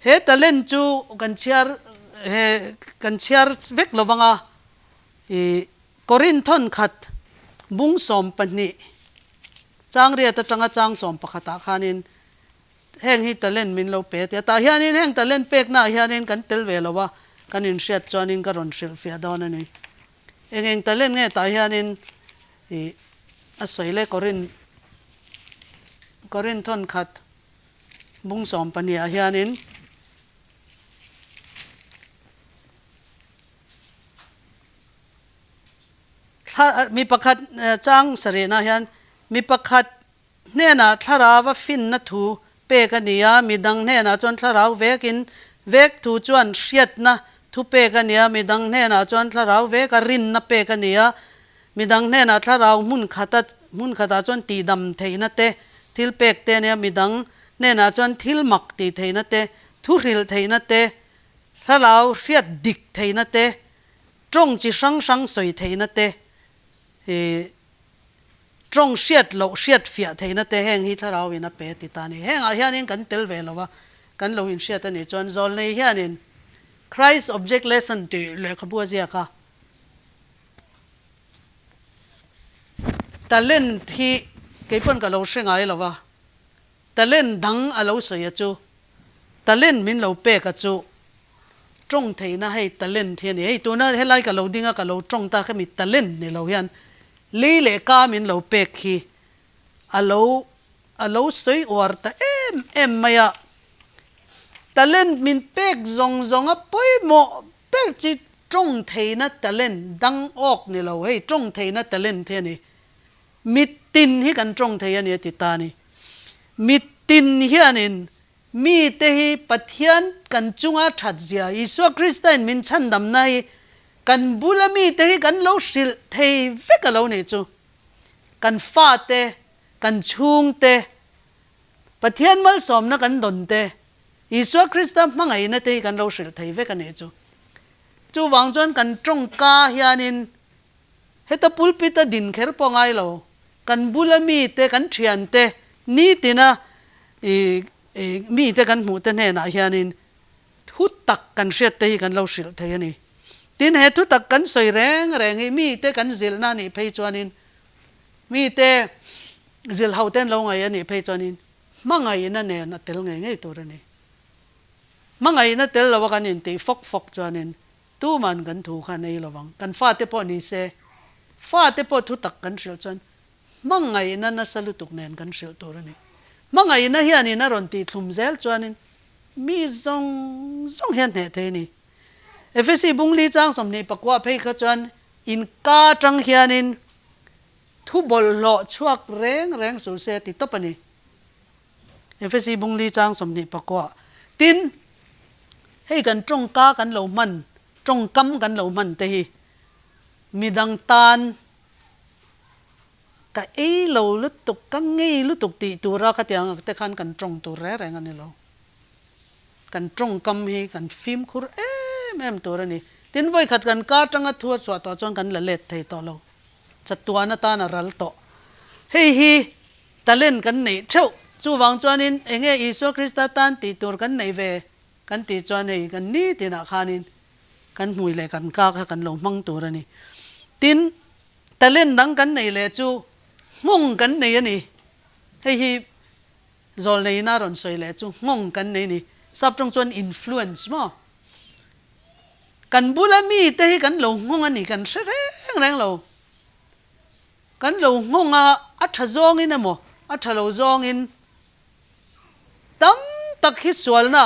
เฮตะเล่นจูกันเชียร์เวกลวังกอรินทอนขัดบุ้งสอมปนีจางเรียตะจังจางสอมปะขตาขานินแห่งฮิตะเล่นมินเราเปตตาเฮียนินแห่งตะเล่นเป็กหน้าเฮียนินกันเตลเวลวะกันอินเชียดจวนินกระรอนเชลฟิอาดอนนี่เองตะเล่นไงตาเฮียนินอาศัยเล่กอรินทอนขัดบุ้งสอมปนีเฮียนินมีประคัดจ้างสรีนะฮันมีประคัดเนี่ยนะทาราวฟินนัทูเปกันเนียมีดังเนี่ยนะจนทาราวเวกินเวกทูจวนเชียดนะทุเปกันเนียมีดังเนี่ยนะจนทาราวเวกรินนะเปกันเนียมีดังเนี่ยนะทาราวมุนขตาจนตีดำเทนะเตทิลเปกเตเนี่ยมีดังเนี่ยนะจนทิลมักตีเทนะเตทุริลเทนะเตทาราวเชียดดิกเทนะเตจงจีสังสวยเทนะเตจงเชียดโลเชียดเฟียเทนะเตแห่งฮิทเราวินาเปติตานี่แห่งอาเฮียนินกันเตลเวลวะกันโลวินเชียดนี่จวนจอลในเฮียนิน Christ object lesson ตีเลยขบัวเสียค่ะแต่เล่นที่เกี่ยนกับเราเสียงไงหรอวะแต่เล่นดังอะเราเสียจูแต่เล่นมินเราเปกจูจงเทนะให้แต่เล่นเทียนี่ให้ตัวนั้นให้ไล่กับเราดิ้งกับเราจงตาแค่มีแต่เล่นนี่เราเฮียนลีเลกามินเราเปกฮีอาเราสวยอวดแต่เอ็มไม่อะแต่เล่นมินเปกจงอ่ะป่วยหมอเปกจีจงเทนะแต่เล่นดังออกนี่เราให้จงเทนะแต่เล่นเทียนี่มิตินให้กันจงเทียนี่ติตานี่มิตินเฮียนินมีเตหิปะเทียนกันจุงอาทัดเสียอิสวาคริสต์มินชันดำในกันบุลมีเตหิกันโลสิลเทเวกันโลนี่จูกันฟาเตกันชุงเตปะเทียนมัลสอมนะกันดนเตอิสวาคริสต์มังไงนะเตหิกันโลสิลเทเวกันนี่จูวางจวนกันจงกาเฮียนินเฮตปุลปิตดินเขรปองไงโลกันบุลมีเตกันเทียนเตนี่ตินะมีแต่กันหูแต่แน่นะเฮียนินทุตักกันเสียเตกันเราสิลเทียนี่ตินเหตุทุตักกันสวยแรงมีแต่กันจิลนั่นนี่เพยจวนินมีแต่จิลเฮาเต้นเราไงนี่เพยจวนินมังไงนั่นเนี่ยนัดเตลไงตัวนี้มังไงนัดเตลเราว่ากันนินตีฟกจวนินตู้มันกันถูกขันในระวังกันฟาเตปอนี่เซฟาเตปอทุตักกันสิลจวนมังไงนั่นน่ะสลุตุกเนนกันสิลตัวนี้มังไงนะเฮียนี่นะรอนตีทุ่มเซลจวนนินมีซงเฮียนเหตุนี่เอฟซีบุงลีจังสมนีปกว่าเพย์ขจวนอินกาจังเฮียนินทุบลโลชวกแรงสูเสติตปนี่เอฟซีบุงลีจังสมนีปกว่าตินให้กันจงกากันเหล่ามันจงกำกันเหล่ามันเตหีมีดังตานกะเหล่าลุตุกกังงี้ลุตุกตีตัวเราก็เตียงแต่ขันกันจงตัวแรงกันนี่เรากันจงกำให้กันฟิล์มคุรแม่มตัวนี้ตินไว้ขัดกันกาจังทัวสวดต่อจนกันละเล็ดไทยต่อเราจัดตัวนาตานารัลโตเฮ้ยตะเล่นกันไหนเช่าจู่วังจวนินเองอิสุคริสต์ตันตีตัวกันไหนเวกันตีจวนไหนกันนี่ตีนักขานินกันหุยเลยกันกากันลงมั่งตัวนี้ตินตะเล่นดังกันไหนเลยจู่ งงกันในนี่ให้ฮีจอลในน่ารอนสวยเลยจูงงกันในนี่ซับตรงส่วนอินฟลูเอนซ์มั้งกันบุลมีแต่ให้กันหลงงงอันนี้กันแรงเรากันหลงงงอัฐจองอินนะมั้งอัฐเราจองอินตั้มตักฮิสวลน่ะ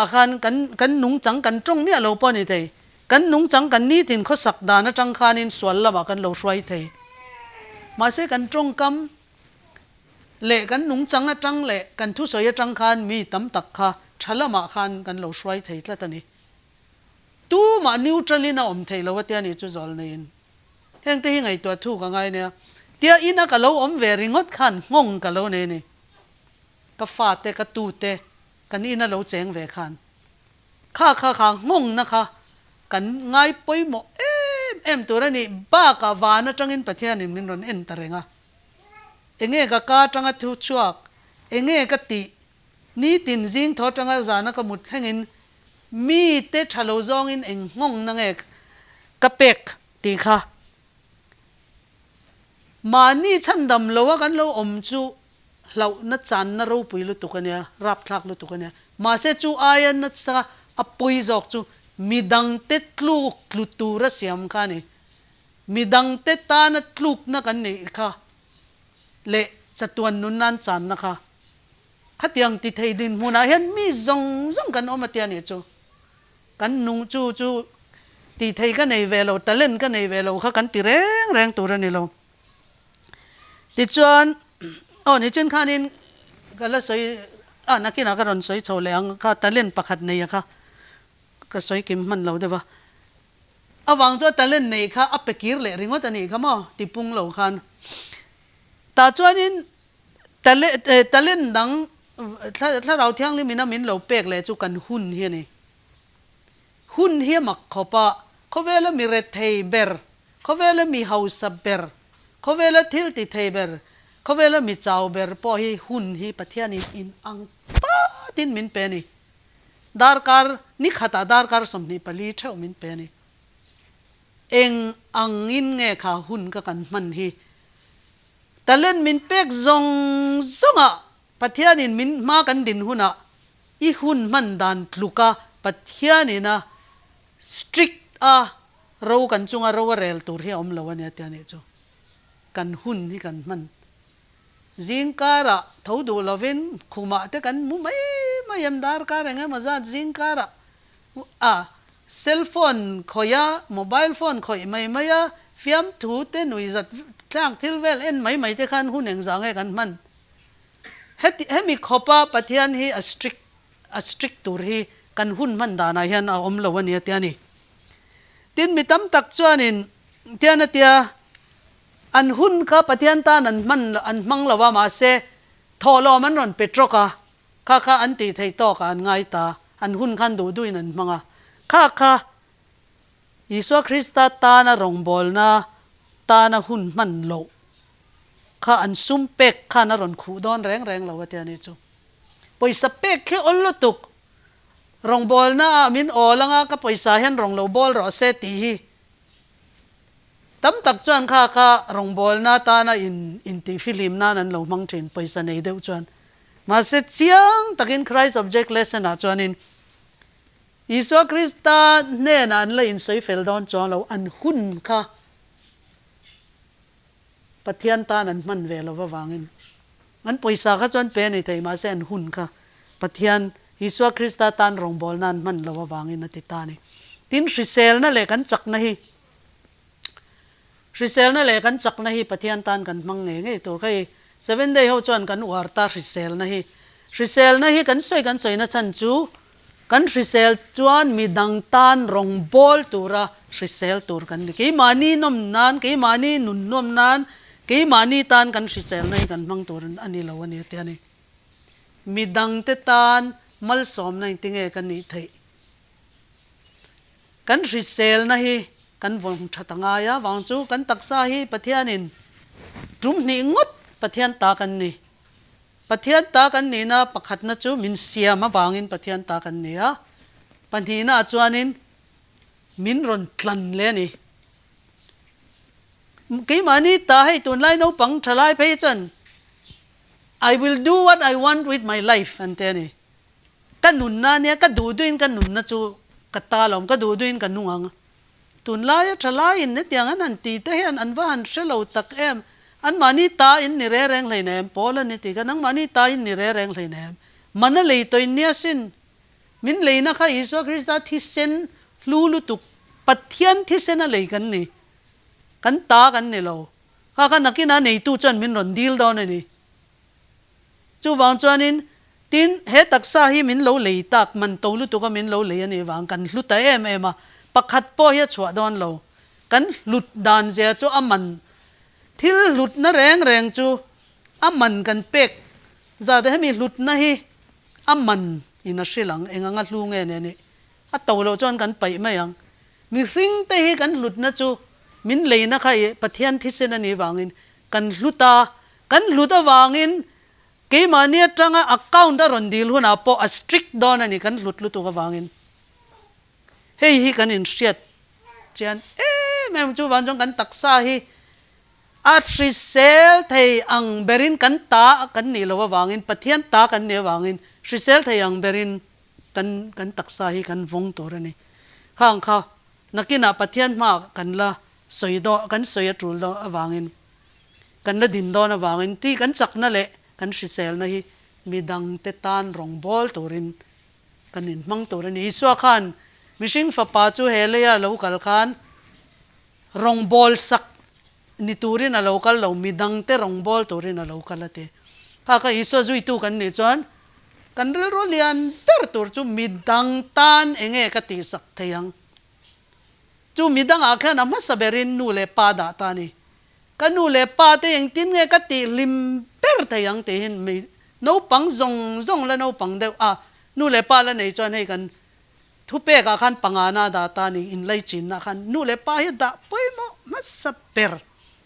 กันนุ่งจังกันจงเนี่ยเราปอนี่เถอะกันนุ่งจังกันนี่ถึงเขาสักดานะจังคานินสวลละบ่กันเราช่วยเถอะมาเสกันจงกำเละกันนุ่งจังนะจังเละกันทุสอยจังคานมีตั้มตักค่ะชัลละมาคานกันเราช่วยเถอะละตอนนี้ตู้มานิวทรัลน่ะเถอะเราว่าเตี้ยนี่จุดจอลนี่เห็นที่ไงตัวทุกข์ไงเนี่ยเตี้ยอินะกับเราเวริงดขันงงกับเราเนี่ยก็ฟาดเตะกระตูเตะกันอินะเราเจงเวขันข้างงนะคะกันง่ายไปหมดตัวนี้บ้ากาวานะจังอินประเทศนี่มันรอนเอ็นตะเรงเองก็กาจังทุชวกเองก็ตินี่ตินจิงทอจังจานะก็มุดแห่งอินมีเตะทะลุจองอินเองงงนังกระเป็กตีค่ะมานี่ฉันดำเราว่ากันเราจูเรานัดจันนะเราปุยลุตุกันเนี่ยรับทักลุตุกันเนี่ยมาเสจูอายันนัดสักอปุยจอกจูมีดังเต็ดลูกลุตูระเสียมกันนี่มีดังเต็ดตานัดลูกนักกันนี่ค่ะเละจะตัวนุนนันจันนะคะขัดยังติดให้ดินหัวหน้าเห็นมีจงกันออกมาเตียนี่จูกันนุ่งจูติดให้กันในเวลาตะเล่นกันในเวลาเขากันติแรงตัวนี่เราติดจวนนี่จนข้านินก็ละสวยนักกินอาการสวยโชว์แรงข้าตะเล่นประคัดในค่ะก็สวยกิมมันเราได้ปะวางจวนตะเล่นในค่ะอัปเปกิร์เลยริงว่าตะนี่ค่ะมั้งติปุงเราคันตาจวนนินตะเล่นดังถ้าเราเที่ยงลิมินามินเราเปกเลยจุกันหุ่นเฮียนี่หุ่นเฮียมักเขาปะเขาเวลามีเรทเทเบอร์เขาเวลามีเฮาส์เบอร์เขาเวลาทิลติเทเบอร์เขาเวลามีเจ้าเบอร์พอให้หุ่นให้ประเทศนี้อินอังป้าตินมินเป็นนี่ดาร์การนี่ขัดดาร์การสมนิปลีเท่ามินเป็นนี่เองอังอินเงะขาหุ่นก็กันมันฮีแต่เล่นมินเป็กซงอ่ะประเทศนี้มินมากันดินหุ่นอ่ะอีหุ่นมันดันลูกาประเทศนี้นะสตริกเรากันจุงเราเรลตัวที่อมลวันเนี่ยเตียนี่จูกันหุ่นที่กันมันจิงการะทั้งดูลวินคุมาแต่กันมุไม่ยำดาร์การะไงมาจัดจิงการะเซลโฟนขอยาโมบายโฟนขอยไม่ยาฟิล์มถูเต้นวิจัดจ้างทิลเวลเอ็นไม่แต่กันหุ่นอย่างจังไงกันมันให้มีขบประเทศนี้สตริกตัวที่กันหุ่นมันดานาเห็นอมลวันเนี่ยเตียนี่ตินมีตั้มตักจวนินเตียนเตียอันหุ่นก็ประเทศตานันมันอันมังละว่ามาเสทอลอมันนนเปโตรค่ะอันตีไทยต่อกันง่ายตาอันหุ่นขันดูด้วยนั่นมังค่ะยิสวคริสต์ตานะรองบอลนะตานะหุ่นมันโลค่ะอันซุ่มเป็กค่ะนะรอนขู่ดอนแรงละว่าเตียนี่จูปอยสเปกแค่อลลุตุกรองบอลนะมินอลังก็ปอยสาเห็นรองโลบอลรอเซตีตั้มตักจวนค่ะรองบอลน่าตานะอินตีฟิลิมน่านั้นเรามังเทนไปสนัยเดียวจวนมาเสียเจียงตักินคริสต์ subject lesson จวนอินยิสวคริสต์เนี่ยนั่นเลยอินสวยเฟลดอนจวนเราอันหุ่นค่ะปะเทียนตานั้นมันเวลาว่าวางินงั้นไปสาขจวนเป็นในไทยมาเส้นหุ่นค่ะปะเทียนยิสวคริสต์ตานรองบอลนั้นมันเราว่าวางินนัติตานี่ทินริเซลนั่นแหละกันจักนะฮีริเซลนั่นแหละกันจักนะฮีปะเทียนตานกันมังเงยตัวใคร7 day เขาจวนกันวาร์ตาริเซลนะฮีกันสวยนะฉันจูกันริเซลจวนมีดังตานรองบอลตัวระริเซลตัวกันกี่มานีนมนานกี่มานีนุนนมนานกี่มานีตานกันริเซลนะฮีกันมังตัวอันนี้เราวันนี้เตียนี่มีดังเตตานมัลสอมนั่งติงกันนี่ไทยกันริเซลนะฮีกันวงชัดงายะวังจูกันตักซาฮีปะเทียนินจุ่มนี่งดปะเทียนตากันนี่ปะเทียนตากันนี่นะปะขัดนะจูมินเสียมาวางอินปะเทียนตากันนี่ปันทีน่าจวนนินมินรอนกลั่นเลยนี่กี่มานี่ตาให้ตุนไล่โนปังทลายไปจน I will do what I want with my life อันเตนี่กันหนุนนะเนี่ยก็ดูด้วยกันหนุนนะจูกัตตาลมก็ดูด้วยกันนุ่งตุนลายทลายอินเนี่ยอย่างนั้นตีเตหันอันว่าหันเชลล์ตักเอ็มอันมานี่ตาอินนี่เร่แรงเลยเนี่ยพอแล้วนี่ตีกันนั่งมานี่ตาอินนี่เร่แรงเลยเนี่ยมันเลยตัวเนี่ยสินมินเลยนะคะอิสวาคริสต์ที่เซนลูลุตุกปัทยันที่เซนอะไรกันนี่กันตากันนี่เราข้ากันนักกินอันนี้ตู้จนมินรอนดีลดอนนี่จูวางจวนนินtin he taksa hi min lo lei tak man to lu tu ka min lo lei ani wang kan hlu ta em ema pakhat po hi chwa don lo kan lut dan je chu aman thil lut na reng reng chu aman kan pek za de mi lut na hi aman ina shrilang enganga hlu nge ne ni a to lo chon kan pai ma yang mi ring te hi kan lut na chu min lei na khai pathian thisen ani wangin kan hluta wangin cái mà nia trăng account đó rồi deal hôn apo a strict don anh kan lut lut cái vangin hey hi kan in shit chian mem chu van jong kan taksa hi a trisel thei ang berin kan ta kan ni lo wangin pathian ta kan ne wangin trisel thei ang berin kan taksa hi kan vong to rani khang kha nakina pathian ma kan la soido kan soya trul do wangin kan la din do na wangin ti kan chak na le kan shisel na hi midang tetan rong bol turin kanin mang turin iswa khan mishing fa pa chu heleya local khan rong bol sak ni turin a local lo midang te rong bol turin a local ate ka iswa zui tu kan ni chuan kan rel rolian per tur chu midang tan enge ka ti sak theyang chu midang a khan ama saberin nu le pa da ta ni kanu le pa te eng tin nge ka ti lim per theyang te hin me no pang zong la no pang de nu le pa la nei chuan hei kan thu pe ka khan pangana da ta ni in lai chin na khan nu le pa hi da poi mo masa per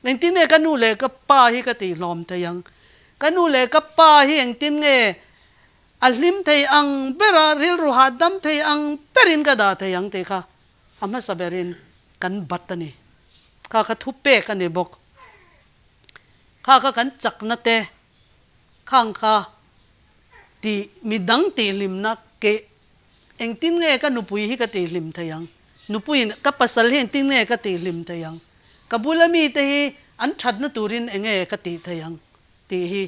eng tin nge kanu le ka pa hi ka ti lom theyang kanu le ka pa hi eng tin nge alim thei ang bera ril ru hadam thei ang perin ka da theyang te kha ama saberin kan batani ka thu pe ka ne bokข้าก็กันจักนะเตข้างข้าที่มีดังตีลิมนักเกเองติ้งเงก็นุปุยฮิกตีลิมทยังนุปุยก็ปัสสาวะเองติ้งเงก็ตีลิมทยังกับบุลมีเตฮีอันชัดนะตูรินเองก็ตีทยังตีฮี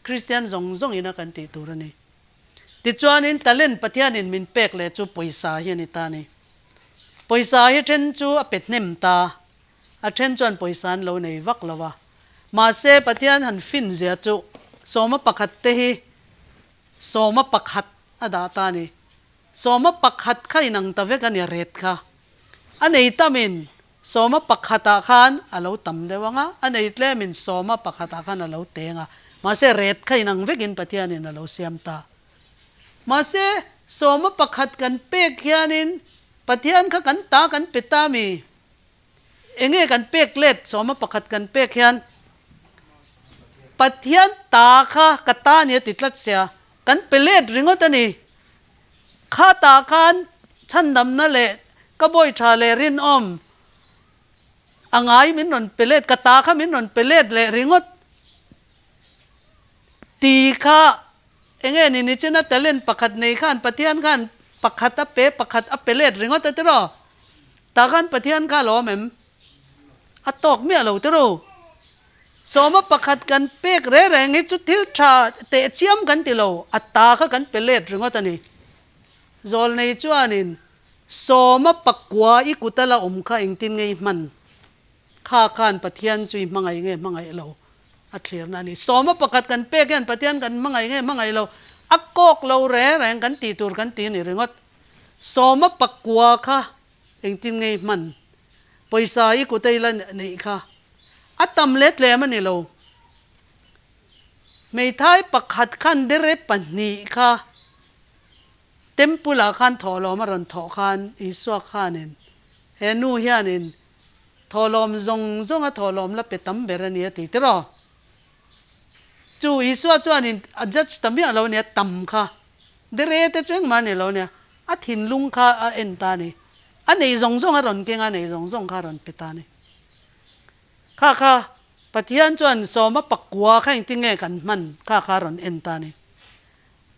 คริสเตียนซงอินะกันตีตูรนี่ติดจวนนินตะเล่นปะเทียนินมินเปกเลยจูปอยสาเฮนิตานี่ปอยสาเฮเทนจูอเป็ดเนมตาอเทนจวนปอยสานเราในวักละวะมาเสปฏิญาณหันฟินเสียจุสมปักขัดเตหิสมปักขัดอดาตานี่สมปักขัดข้านังตะเวกันเนี่ยเร็ดค่ะอันไหนตามินสมปักขัดตาขันอาเราตำเดวังอ่ะอันไหนเล่มินสมปักขัดตาขันอาเราเตงอ่ะมาเสเร็ดข้านังเวกินปฏิญาณนี่อาเราเสียมตามาเสสมปักขัดกันเปกเฮียนินปฏิญาณข้ากันตากันปิตามีเองกันเปกเล็ดสมปักขัดกันเปกเฮียนปะเทียนตาค่ะกตาเนี่ยติดลัดเสียกันเปเลดริงอตันี่ข้าตาคันฉันดำนั่นแหละก็บ่อยชาเลรินอมอ่างไอมินนนเปเลดกตาค่ะมินนนเปเลดเลยริงอตีค่ะเองนี่นี่เจนัดแต่เล่นปักขัดในขันปะเทียนขันปักขัดตะเปปักขัดอเปเลดริงอตัดตรอตาขันปะเทียนข้าหล่อแม่มอัตตอกเมียเราตรอสมปักขัดกันเปกเร่แรงให้จุดทิลชาเตะเชี่ยมกันติโลอัตตาเขากันเปเลดรึงว่าตานี่จอลในจวนนินสมปักกัวอีกุตละอมข้าเองตินไงมันข้าขานปะเทียนจุยมังไงมังไงเราอัดเลียนั่นนี่สมปักขัดกันเปกกันปะเทียนกันมังไงมังไงเราอักกอกเราเร่แรงกันตีตูกันตีนี่รึงว่าสมปักกัวข้าเองตินไงมันปอยสาอีกุตละนี่ข้าอัตมเล็ดเลยมันนี่เราไม่ท้ายปักขัดขันเดเรปันนี่ค่ะเต็มปุลาขันทอลอมารันทอขันอิสวาขันเฮนูเฮียนินทอลอมซงทอลอมละเปตัมเบรเนียติตรอจูอิสวาจวนินอจัดตัมเบียเราเนี่ยตัมค่ะเดเรเตจงมันนี่เราเนี่ยอัถินลุงค่ะเอ็นตานี่อันนี้ซงอรันเก่งอันนี้ซงค่ะรันเปตานี่ข้า ปะเทียนจวนสอมาปักกัวข้างที่เงกันมันข้าคารอนเอ็นตานี่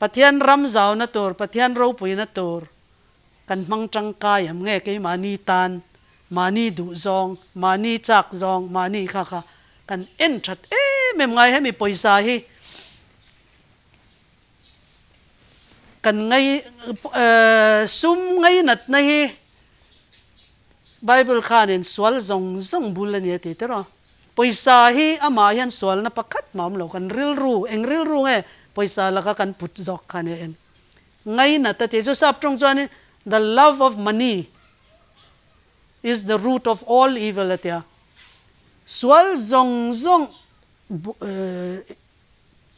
ปะเทียนรำเจ้านะตัวปะเทียนรูปุยนะตัวกันมังจังกายมเงกมานีตานมานีดุซองมานีจักซองมานีข้ากันเอ็นชัดไม่ไงให้มีปอยสาฮีกันไงซุ่มไงนัดนะฮีไบเบิลข้าเนี่ยสวลซงบุลเนี่ยติดต่อปอยสาฮีอามายันสวลนะประคัดมามเรากันริลรู้เองริลรู้ไงปอยสาแล้วก็กันพุทธจอกข้าเนี่ยเองไงนัดแต่ที่จะทราบตรงจวนนี่ the love of money is the root of all evil เตียสวลซง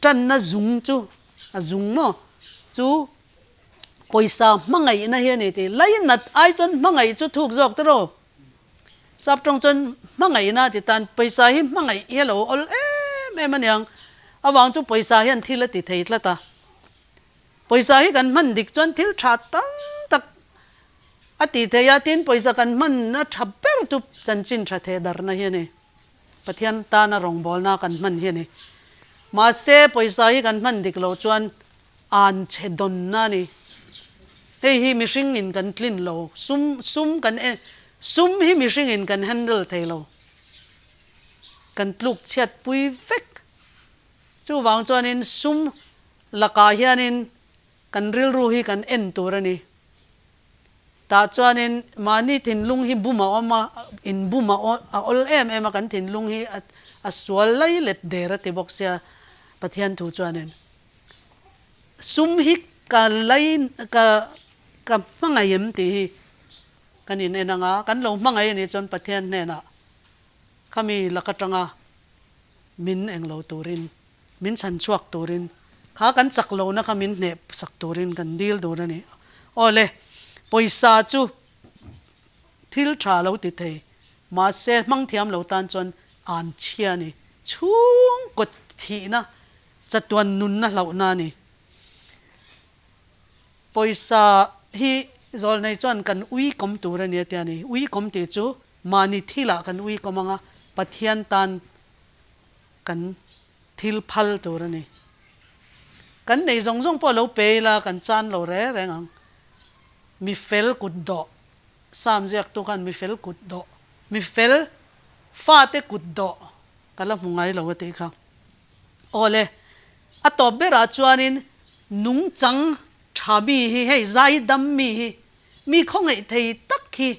จันนะซุงจูซุงมั้งจูปอยสามังไงนะเฮียนี่ที่ไล่นัดไอจนมังไงจูถูกจอกตลอดสับตรงจนมังไงนะที่ตันปอยสาหิมังไงเฮลโอแม่มันยังเอาวางจูปอยสาหินที่ละติดเทิดละตาปอยสาหิกันมันดิกจนทิลชาตั้งตักอติเทียตินปอยสากันมันนะทับเปิลตุจันจินชาเทดาร์นะเฮียนี่ปะเทียนตานะรองบอลนะกันมันเฮียนี่มาเซ่ปอยสาหิกันมันดิกโลจวนอ่านเชดอนนะนี่เฮ้ยฮิมิชิงอินกันคลินโลซุ่มกันซุ่มฮิมิชิงอินกันฮันเดิลเทโลกันลูกเช็ดปุยเฟกจู่วางจวนอินซุ่มลักาเฮียนินกันริลรูฮิกันเอ็นตัวนี่ตาจวนอินมานี่ถินลุงฮิบุมาออกมาอินบุมาอลมากันถินลุงฮิอัสวลไลเล็ดเดรติบอกเสียปะเทียนถูจวนอินซุ่มฮิกันไลกับมังไงยมตีกันอินเองนะกันเรามังไงนี่จนปะเทียนเนี่ยนะขามีลักจังมินเองเราตัวรินมินสันชวกตัวรินข้ากันสักเรานะขามินเนบสักตัวรินกันดีลตัวนี่โอ้เลยปอยซาจูทิลชาเราติดเทมาเซมังเทียมเราตันจนอ่านเชียนี่ชุ่งกดทีนะจัดตัวนุนนะเราหน้านี่ปอยซาฮีจอลในจวนกันอุยคมตัวเนี่ยเตียนี่อุยคมติจูมานิทิละกันอุยคมงะปะเทียนตันกันทิลพัลตัวนี่กันในซงพอเราเปล่ากันจานเราแรงมีเฟลกุดดอสามเรียกตัวกันมีเฟลกุดดอมีเฟลฟาเตกุดดอกันละมุงไงเราเตะค่ะโอ้เลยอะตบเบราจวนินนุงจังชาบีฮีให้ใจดำมีข้องไอ้ที่ตักฮี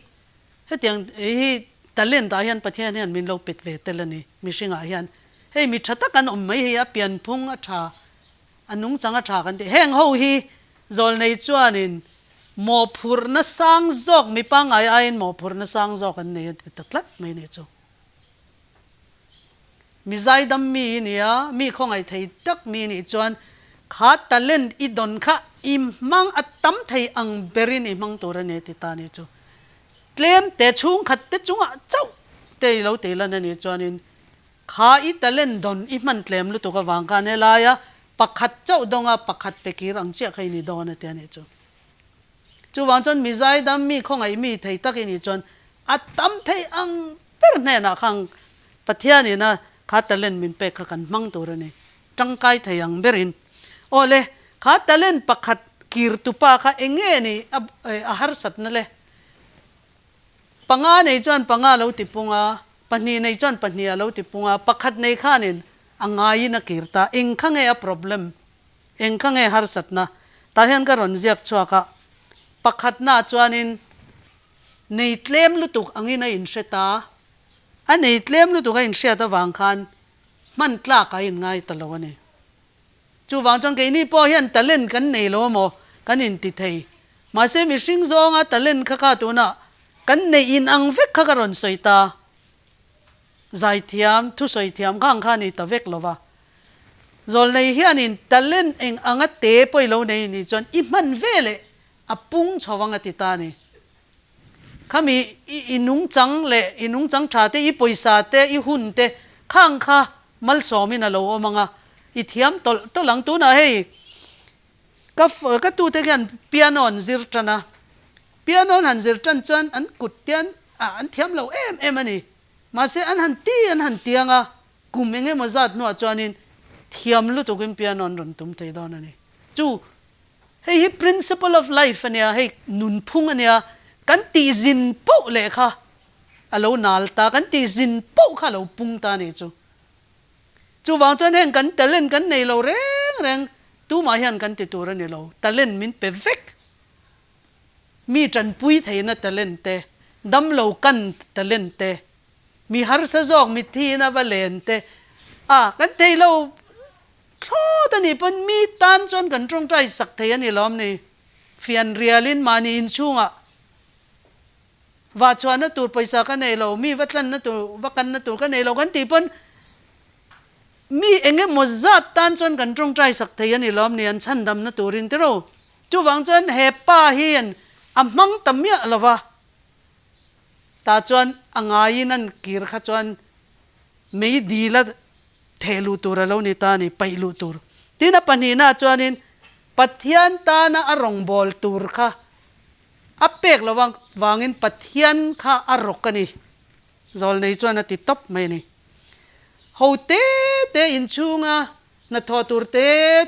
ให้เตียงฮีแต่เล่นตาเฮียนประเทศเนี่ยมีเราปิดเวทแต่ละนี่มีสิ่งอะไรเฮียนให้มีชัดกันอมไม่ฮีเปลี่ยนพุ่งอัชาอันนุงจังอัชากันที่แห้งหูฮีจอลในจวนินหมอพูรณสังจอกมีปังไอ้หมอพูรณสังจอกกันเนี่ยตัดลัดไม่เนี่ยจูมีใจดำมีเนี่ยมีข้องไอ้ที่ตักมีนี่จวนขาตะเล่นอีดอนข้าอิมมังอัตตั้มไทยอังเบรินอิมังตัวเนี่ยติตาเนี่ยจูเกลมแต่ชุงขัดแต่จุงอ่ะเจ้าเตยเราเตยละเนี่ยจวนนินขาอีตะเล่นดอนอีมันเกลมลุตัวกับวางกันเนี่ยลายะปักขัดเจ้าดงอ่ะปักขัดเปกีรังเจ้าใครนี่ดอนเนี่ยเตียเนี่ยจูวางจนมีใจดำมีข้องไอ้มีไทยตักนี่จนอัตตั้มไทยอังเบรินเนี่ยนะขังปัทยานี่นะขาตะเล่นมินเปกกันมังตัวเนี่ยจังไกไทยอังเบรินโอเลยข้าตะเล่นปักขัดกีรตุปาข้าเองนี่อาหารสัตว์นั่นเลยปังอาในจวนปังอาเราติปุงอาปนีในจวนปนีเราติปุงอาปักขัดในข้านินอ่างายนักกีรตาเองข้างไงอะ problem เองข้างไงอาหารสัตว์นะตาเห็นก็รอนเจียกชัวก็ปักขัดน่าจวนินในเตลมลุตุกอังอินอินเชตาอันในเตลมลุตุกอินเชตาวางคันมันกล้ากันง่ายตลอดเนี่ยจูวางจังเกนี่พอเห็นตะเล่นกันในโลโมกันอินติเทยมาเสมิสิงซองอ่ะตะเล่นข้าตัวน่ะกันในอินอังเวกข้ากรอนสวยตาใจเทียมทุสวยเทียมข้างข้านี่ตะเวกโลวะจอลในเฮียนินตะเล่นเองอังเตะไปโลในนี่จนอิมันเวเลอปุงชวังติตานี่ข้ามีอินุงจังเละอินุงจังชาเตอีปุยซาเตอีหุ่นเตข้างข้ามัลสอมินาโลอมังอ่ะอีเทียมตัวหลังตัวน่ะเฮ้ยก็ตัวเทียนเปียโนนซิร์จันนะเปียโนหันซิร์จันจันอันกุดเตียนอันเทียมเราเอ็มอันนี้มาเสียอันหันตีอันหันเตียงอ่ะ กุมเองมาจัดนัวจวนนินเทียมลุตุกิมเปียนอนรุนตุมเทดอนนี่จูให้ principle of life เนี่ยให้นุนพุ่งเนี่ยกันตีจินปุ๊เลยค่ะอโลนาลตากันตีจินปุ๊ค่ะเราพุ่งตานี่จูวางจวนเห็นกันแต่เล่นกันในเราเร่งตู้มาเห็นกันติดตัวในเราแต่เล่นมินเปเฟกมีจันปุยเทนะแต่เล่นเตดำเรากันแต่เล่นเตมีฮาร์ซจอกมีทีนะว่าเล่นเตกันเทเราโทษนี่เป็นมีตันจนกันตรงใจสักเทียนี่ล้อมนี่เฟียนเรียลินมานี่อินช่วงว่าชวนนั่นตัวไปสักกันในเรามีวัดลันนั่นตัววักันนั่นตัวกันในเรากันตีเป็นมีเองมจัดตันจนกันตรงใจสักเทียนี่ล้อมนี่อันฉันดำนั่นตัวรินเตโรจูวังจนเฮป้าเฮียนมังตะเมียละวะตาจวนอ่างายนั่นกีรขจวนไม่ดีละเทลูตัวเรานี่ตานี่ไปลูตัวที่นับปัญหาจวนนี่ปัทยันตานะอารมณ์บอลตัวค่ะอัปเปกระวังวางินปัทยันค่ะอารมณ์กันนี่จอลในจวนนั่นติดตบไม่นี่เขาเตอินชูงะนัททอตัวเ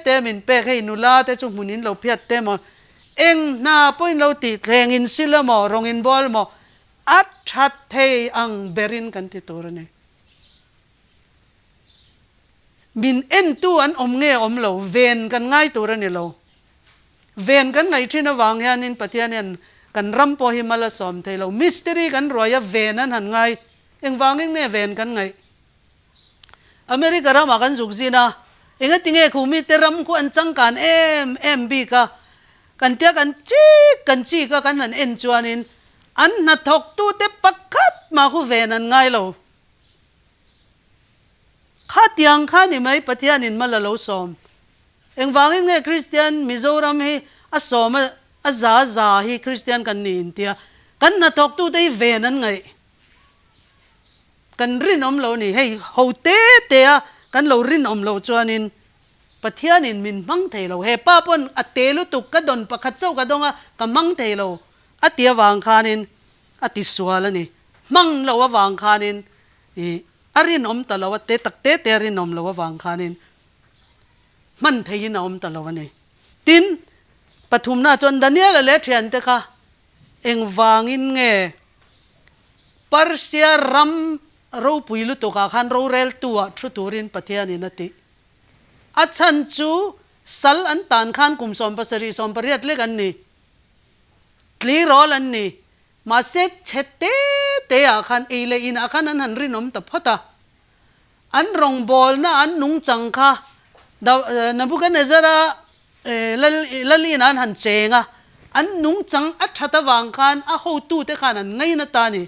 ตมินเปกให้นุลาเตจุมุนินเราเพียดเตมเอ็งน่าพูดเราติดแรงอินซิลมอรองอินบอลมออัดชัดเทอังเบรินกันติดตัวนี่บินเอ็นตัวอันอมเงยอมเราเวนกันง่ายตัวนี่เราเวนกันไงที่นวางเฮียนินปะเทียนกันรำพอหิมาลสอมเทเรามิสテリกันรอยเวนนั้นหันไงเอ็งวางเอ็งเนี่ยเวนกันไงอเมริการามากันสุกซีนะเอ็งติงเอคูมิเตรัมคูอันจังกันเอ็มบีกะกันเตียกันจีกะกันหันเอ็นจวนินอันนัดทอกตู้เตปักคัดมาคูเวนันไงเราข้าเตียงข้านี่ไม่ปะเทียนินมาละเราสอมเอ็งวางเอ็งคริสเตียนมิโซรัมให้อสอมซาให้คริสเตียนกันนี่อินเตียกันนัดทอกตู้ได้เวนันไงกันรินอมเรานี่ให้เขาเตะกันเรารินอมเราจวนินปะเทียนินมินมังเทเราเฮป้าปนอเตลุตุกกระดนปะขัดเจ้ากระดงกับมังเทเราอเตียวางคานินอติสวาลนี่มังเราว่าวางคานินอารินอมตะเราว่าเตตักเตรินอมเราว่าวางคานินมันเทียนอมตะเราวันนี้ตินปฐุมนาจนดานียลเลเทียนเตค่ะเอ็งวางอินเงปาร์เซียรัมเราปุยลุตุกาขันเราเรลตัวชุตูรินปะเทียนินติอาชันจูสัลอันตานขันกุมสอมปัสรีสอมปริยัตเล็กันนี่คลีรอลันนี่มาเซตเชตเตอาขันเอเลอินอาขันอันหันรินอมตะพอตาอันรองบอลนะอันนุงจังค่ะดาวนบุกันเนซาระลลีนันหันเจงะอันนุงจังอัจฉตะวังขันอาหูตูเตขันอันไงนัตตานี่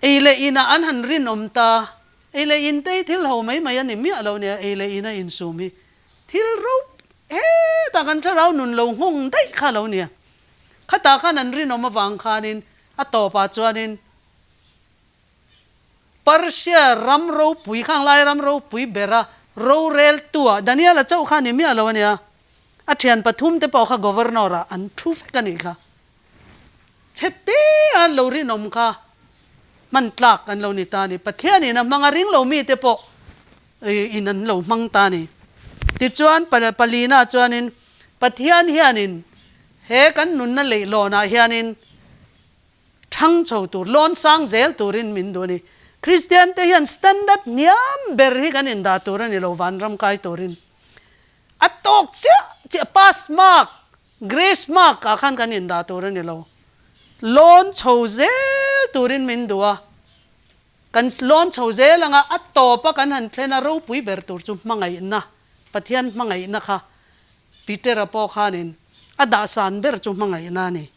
เอเลอินอันหันรินอมตาเอเลอินเตทิลเขาไม่ยันนี่มีอะไรเนี่ยเอเลอินอินซูมีทิลรูปตากันถ้าเราหนุนเราหงได้ข้าเราเนี่ยข้าตาข้านันรินอมวางคานินอัตโตปัจจุบันินปาร์เซียรัมเราปุยข้างไล่รัมเราปุยเบระเราเรลตัวดานียลเจ้าข้านี่มีอะไรเนี่ยอาเทียนปฐุมเตปอข้า governor อันทูฟกันนี่ค่ะเช็ดเตอันเรารินอมค่ะมันตลักกันเรานี่ตานี่ปะเทียนี่นะมังริงเรามีเตปออินันเรามังตานี่ติจวนปลีนาจวนินปะเทียนเฮียนินเฮกันนุนนั่นเลยโลนาเฮียนินทั้งโชว์ตัวล้นสร้างเซลตัวรินมินดูนี่คริสเตียนเทียนสแตนดาร์ดเนียมเบอร์ฮิกันอินดาตัวรินเราวันรำกายตัวรินอัตโตกเจ้าพาสมาร์กเกรสมาร์กอาขันกันอินดาตัวรินเราล้นโชว์เซลตัวรินมินดูกันล้นโชว์เซลงะอัตโตปะกันหันเทนารูปุยเบอร์ตัวจุ่มมังไงนะปะเทียนมังไงนะคะปีเตอร์ปอขานินอดาสานเบอร์จุมังไงนานี่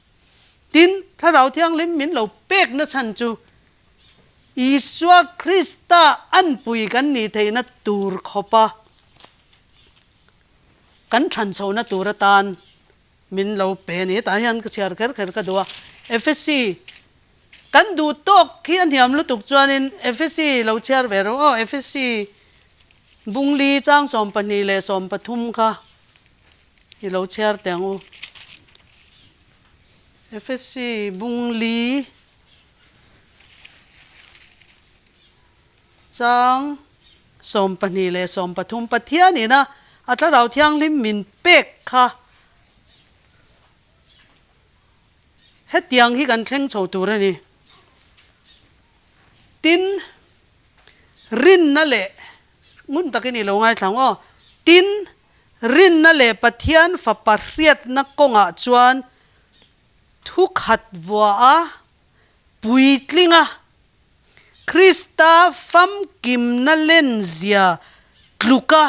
ดินถ้าเราเที่ยงลิมมินเราเป๊กนะฉันจูอิสวาคริสตาอันปุยกันนี่เทนัตตูร์ขปะกันฉันโซนัตตูรตานมินเราเป็นนี่ตายันก็เชียร์ก็ดูว่าเอฟซีกันดูโต๊ะขี้อันที่อัมลุตุกจวนินเอฟซีเราเชียร์เวรเอฟซีบุงลีจ้างสมปนีเลสมปทุมค่ะที่เราเชียร์แต่งFSC บุงลีจ้าง สมปนีเลสมปทุมปะเทียนี่นะอัตเราเที่ยงลิมมินเป็กค่ะเฮ็ดยังที่กันแข่งโชว์ตัวนี่ตินรินนั่นแหละงุนตะกี้นี่เราไงถามว่าตินรินนั่นแหละปะเทียนฝับปะเรียดนักกงอาจวนทุกขัดวัวปุยตลิงะคริสตาฟัมกิมนั่นเล่นเสียกลุกะ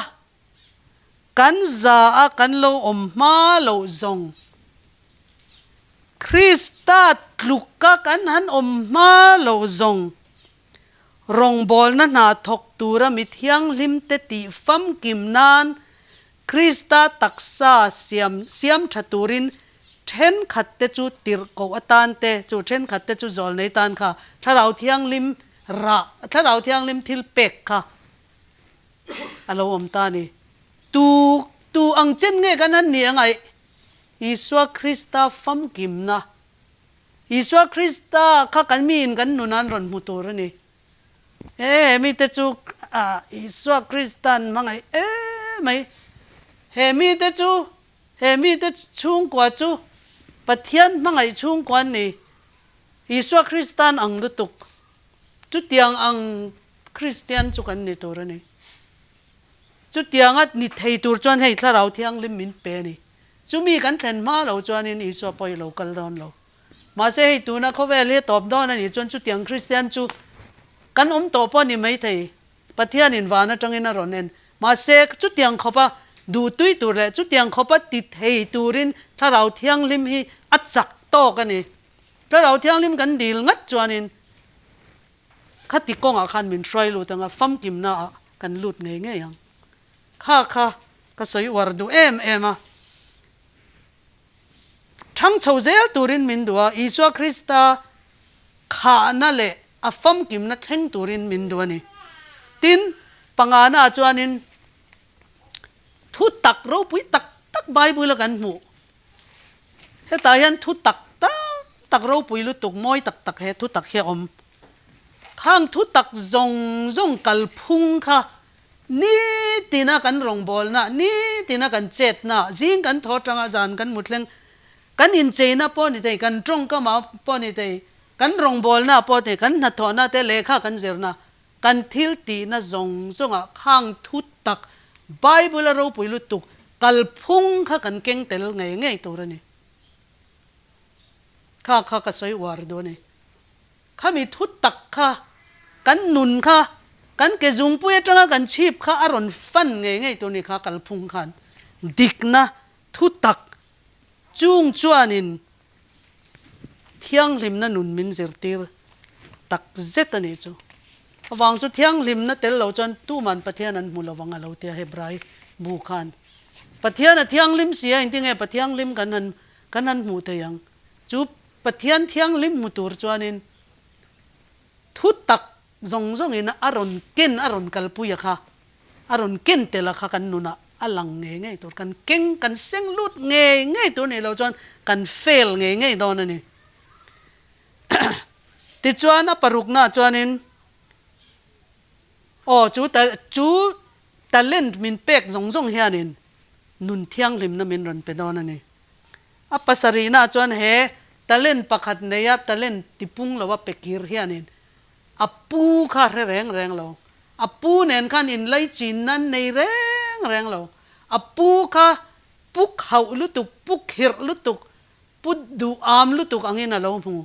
กันซากันโลอมมาโลซงคริสตาตลุกะกันหันอมมาโลซงรองบอลนั้นหาทกตูระมิเทียงลิมเตติฟัมกิมนานคริสตาตักษาเสียมชัตูรินเช่นขัดเตจูติรโกอตานเตจูเช่นขัดเตจูจอลในตานค่ะถ้าเราเที่ยงลิมระถ้าเราเที่ยงลิมทิลเป็กค่ะอารมณ์ตานี่ตูอังเจนเงกันนั้นเนี่ยไงอิสวาคริสตาฟัมกิมนะอิสวาคริสตาข้ากันมีนกันนุนันรอนมุตัวนี่มีเตจูอิสวาคริสตันมั้งไงไม่มีเตชุงกว่าจูปะเทียนมั้งไงชุงกว่านี่อิสวาคริสตันอังลุตุกจุดยังอังคริสเตียนจุกันนี่ตัวนี่จุดยังอัดนิทัยตัวจวนให้ถ้าเราเที่ยงลิมินเปนี่จุมีกันเทรนมาเราจวนนี่อิสวาปอยเรากัลดอนเรามาเสียให้ตัวนะเขาเวลีตอบดอนนี่จวนจุดยังคริสเตียนจุกันตัวปอนี่ไม่ไทยปะเทียนินวานะจังอินารอนเนนมาเสกจุดยังเขาปะดูตุยตัวเลยจุดยังเขาปะติดเฮตูรินถ้าเราเที่ยงลิมฮีอัดจักโตกันนี่ถ้าเราเที่ยงลิมกันดีลงัดจวนินขัดติกงอาคารมินทรอยลูตังฟัมกิมนากันลุดเงยยังค่ะก็สวยวารดูเอ็มทั้งชาวเซลตูรินมินดัวอิสวาคริสตาขานั่นแหละฟัมกิมนัดแห่งตูรินมินดัวนี่ตินปังอาณาจวนินทุตักเราปุยตักใบบุยละกันหมู่เฮตายันทุตักเราปุยลุตุกมอยตักเฮทุตักเฮอมข้างทุตักจงกัลพุงค่ะนี่ตีน่ากันรองบอลนะนี่ตีน่ากันเจ็ดนะจิงกันทอดจังอาจารย์กันหมดเลยกันอินเจนะป้อนี่เตกันจงก็มาป้อนี่เตกันรองบอลนะป้อนี่กันนัดทอนะเตเลขากันเจรนะกันทิลตีนะจงอ่ะข้างทุตักไบเบิลเราปุยลุตุกกัลพุงค่ะกันเก่งเตลไงตัวนี้ข้าก็สวยวารดูนี่ข้ามีทุตักค่ะกันนุนค่ะกันเกจุงปุยจังกันชีพค่ะอารอนฟันไงตัวนี้ค่ะกัลพุงขันดิกนะทุตักจุงจวนินเที่ยงริมนั้นนุนมินเซอร์ตีร์ตักเจ็ดนี่จูวางจุดเที่ยงริมนั้นเตลเราจนตู้มันประเทศนั้นมูลวังเราเตียเฮบรายบูคันประเทศนั้นเที่ยงริมเสียจริงๆไงประเทศริมกันนั้นมูเตียงจูประเทศเที่ยงริมมูตัวจวนินทุตักจงอินอารอนเก่นอารอนกัลปุยค่ะอารอนเก่นเตละค่ะกันนุนะอลังไงตัวกันเก่งกันเซ็งลุดไงตัวนี้เราจนกันเฟลไงตอนนั้นนี่ ติดจวนปรุกน่าจวนินจูตะเล่นมินเป็กจงเฮียนินนุนเที่ยงริมน้ำมินรันไปตอนนั้นนี่ปัสรีน่าจวนเฮตะเล่นปักขัดเนียบตะเล่นติปุงเราว่าเป็กกิรเฮียนินปูข้าแรงเราปูเน้นขันอินไลจีนนั้นในแรงเราปูข้าปุกเขาลุตุกปุกหิรลุตุกปุดดูอามลุตุกอังเงินเราพู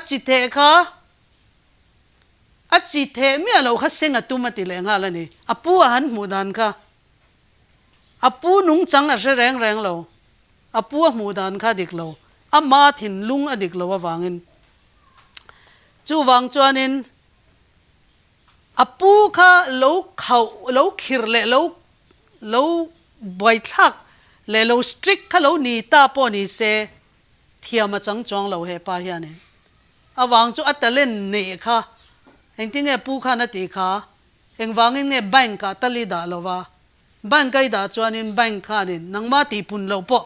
จิเทค่ะจิเทมีเราข้าเซ็งตุมาติเลงอะไรนี่ปูหันหมูดานค่ะปูนุ่งจังแรงเราปูหมูดานค่ะดิกเรามาถิ่นลุงดิกเราว่าวางเงินจูวังจวนินปูค่ะเราเขาเราขิรเล่เราบ่อยทักเล่เราสตริกค่ะเราหนีตาปอนี่เสเทียมาจังจวงเราเฮป้าเฮียนี่วังจูอัตเล่นเนค่ะเองที่เงี้ยปูค่ะนาตีค่ะเองวางเงี้ยแบงก์ตะลีดาเราว่าแบงก์ไกดาจวนินแบงก์ค่ะนี่นังมาตีปุ่นเราปอ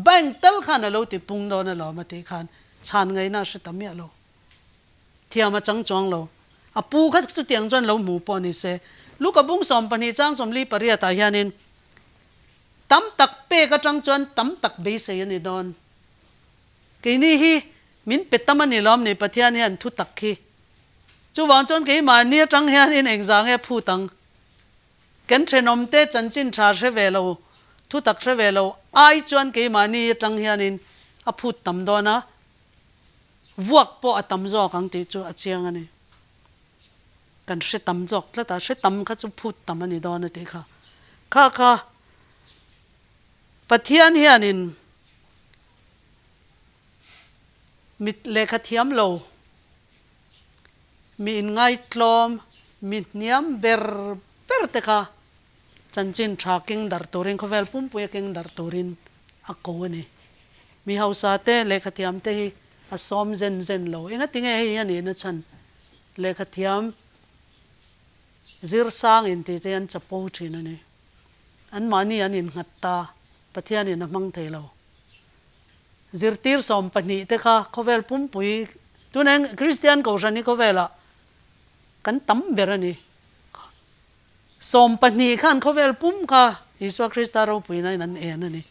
แบงก์เตลค่ะนะเราตีปุ่งโดนเรามาตีค่ะชานไงน่าสตามีเราเทียมาจังจวงเรา a pu khat chu tiang chuan lo mu po ni se lu ka bung som pani chang som li paria ta hianin tam tak pe ka tang chuan tam tak be se ani don ke ni hi min petamani lom ni pathian hian thu tak khi chu wang chuan ke ma ni tang hian in exam e phu tang ken thenom te chanchin tha hre ve lo thu tak hre ve lo ai chuan ke ma ni tang hian in a phut tam dona vuak po atam zo kang ti chu a chiang ani kan hre tam jok tla ta hre tam kha chu phut tam ani dona te kha kha pathian hian in mit lekha thiam lo mi in ngai tlom mit niam ber te kha chanchin thaking dar turin khovel pum pu king dar turin a ko ni mi hausa te lekha thiam te hi a som zen lo enga tinge hi ani na chan lekha thiam zir sang in ti te an chapo thin ani an mani an in ngatta pathian in mang the lo zirtir som pani te kha khovel pum pui tunen christian ko rani khovela kan tam berani som pani khan khovel pum kha Iswa Krista ro pui nai nan en ani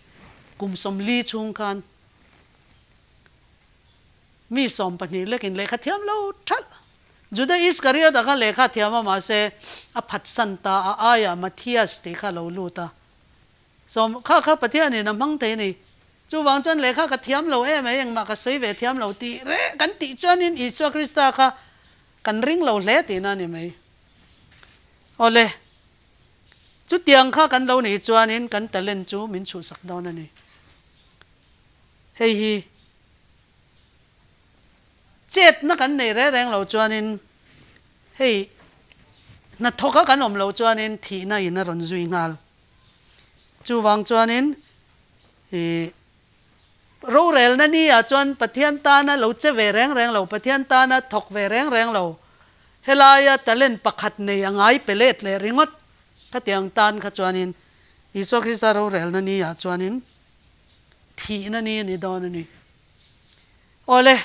kum som li chung khan mi som pani lekin lekha thiam lo thal juda is karia da kha lekha thiam ma se a phat santa a aya Matthias te kha lo lu ta som kha pathian ni na mang te ni chu wang chan lekha ka thiam lo em eng ma ka sei ve thiam lo ti re kan ti chan in Iswa Krista kha kan ring lo le ti na ni mai ole chu tiang kha kan lo ni chuan in kan talent chu min chu sak dawn ani hei hi chet na kan nei re reng lo chuan in hei na thoka kan om lo chuan in thi na in a ron zui ngal chu wang chuan in ro rel na ni a chuan pathian ta na lo che ve reng lo pathian ta na thok ve reng lo helaya talent pakhat nei angai pelet le ringot ka tiang tan kha chuan in Iswa Krista ro rel na ni a chuan in thi na ni don ani ole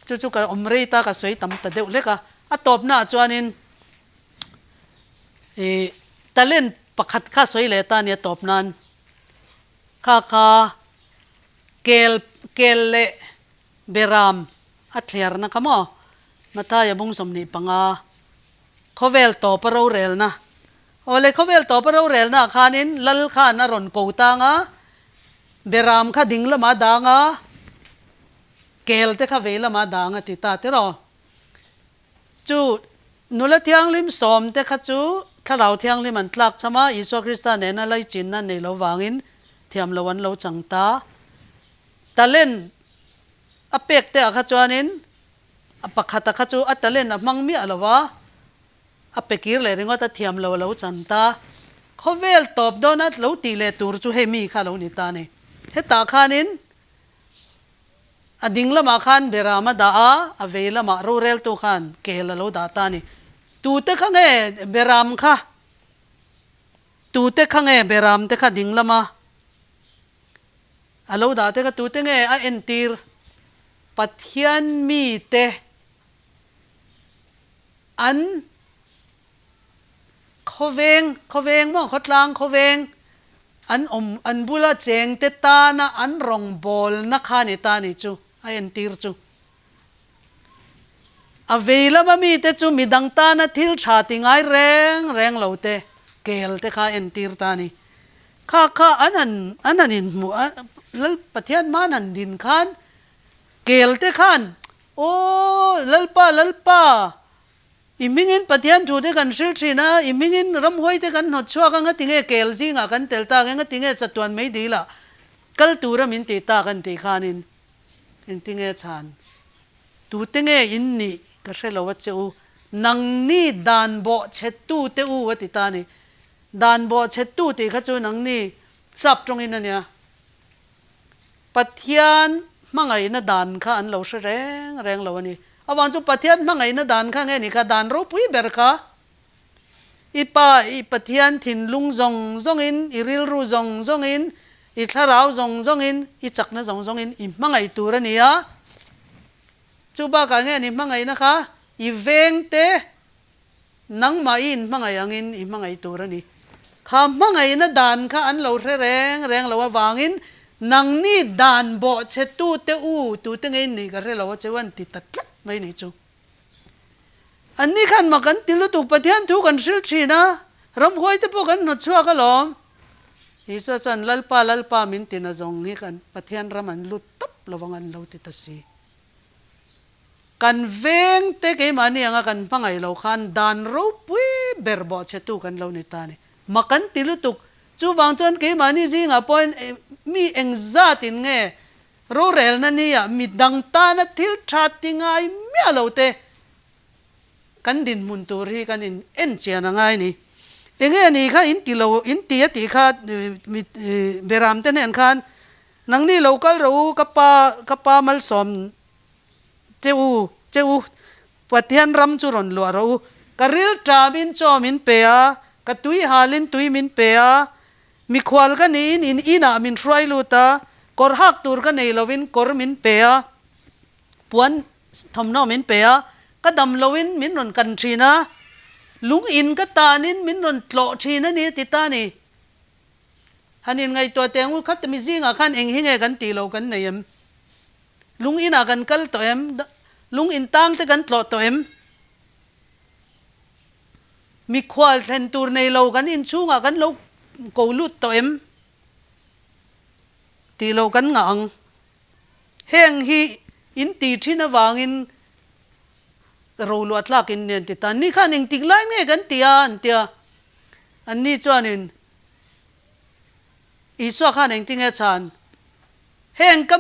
chu ka omrei ta ka soi tam ta deuh le ka a top na chuan in talent pakhat kha soi le ta ni top nan kha kel le beram a thler na kamo mata ya bung som ni panga khovel to paro rel na ole khovel to paro rel na khanin lal kha na ron ko ta nga beram kha dingla ma da nga kel te kha vela ma da nga ti ta te ro chu nula thiang lim som te kha chu tharau thiang lim an tlak chama Iswa Krista ne na lai chin na nei lo wangin thiam lo an lo changta talent apek te kha chuanin apakhata kha chu a talent a mangmi alawa apekir le ringot a thiam lo chanta khovel top donat lo ti le tur chu he mi kha lo ni ta ne he ta khanin adingla ma khan berama da a avela ma rural tu khan kela lo da ta ni tu te khange beram kha tu te khange beram te kha dingla ma alo da te ka tu te nge a entir pathian mi te an khoveng mo khotlang khoveng an bula cheng te ta na an rong bol na kha ni ta ni chu a entir chu avela ma mi te chu midang ta na thil tha tingai reng lo te kel te kha entir ta ni kha ananin mu lal pathian manan din khan kel te khan o lalpa imingin pathian thu te kan sir thina imingin ram hoi te kan not chua ka tinge kel jinga kan telta nga tinge chatuan mei dila kal tura min ti ta kan ti khanin in tinge chan tu tinge in ni ka hrelo wa cheu nang ni dan bo chetu te u wa ti ta ni dan bo chetu ti kha chu nang ni sap trong in ania pathian mangai na dan kha an lo hre reng lo ani awan chu pathian mangai na dan kha nge ni kha dan ro pui ber kha i pathian thin lung zong in i ril ru zong in i tharau zong in i chakna zong in i mangai tur ania chu ba ka nge ni mangai na kha i veng te nang main mangai angin I mangai turani kha mangai na dan kha an lo reng reng lo wangin nang ni dan bo che tu te u tu te ngei ni ka re lo che wan ti tatlat mai ni chu an ni khan makan tilu tu pathian thu kan sil thina ram hoi te po kan no chua ka lom isa chan lalpa min tin azong ni kan pathian raman lut top lawangan lo ti ta si kan veng te ke mani anga kan pangai lo khan dan ro pui berbo che tu kan lo ni ta ni makan tilu tu chu wang chon ke mani zinga point mi engza tin nge ro rel na ni ya mi dang ta na thil tha tingai mi alo te kan din mun tur hi kan in en chia na ngai ni enge ni kha in ti lo in ti ati kha mi beram te nen khan nang ni local ro kapa malsom cheu pathian ram chu ron lo ro karil tramin chomin pea ka tui halin tui min pea mi khwal ka nin in ina min try luta kor hak tur ka nei lovin kor min pea puan thomno min pea ka dam lovin min ron kan thina lung in ka tanin min ron tlo thina ni ti ta ni hanin ngai to tengu khat mi zinga khan eng hi nge kan ti lo kan neyem lung ina kan kal to em lung in tang te kan tlo to em mi khwal thlen tur nei lo kan in chunga kan lo ko lut to em ti lo kan ngang heng hi in ti thina wangin ro lu atlak in nen ti ta ni khan eng tik lai nge kan tia an ni chuanin iswa khan eng tinge chan heng ka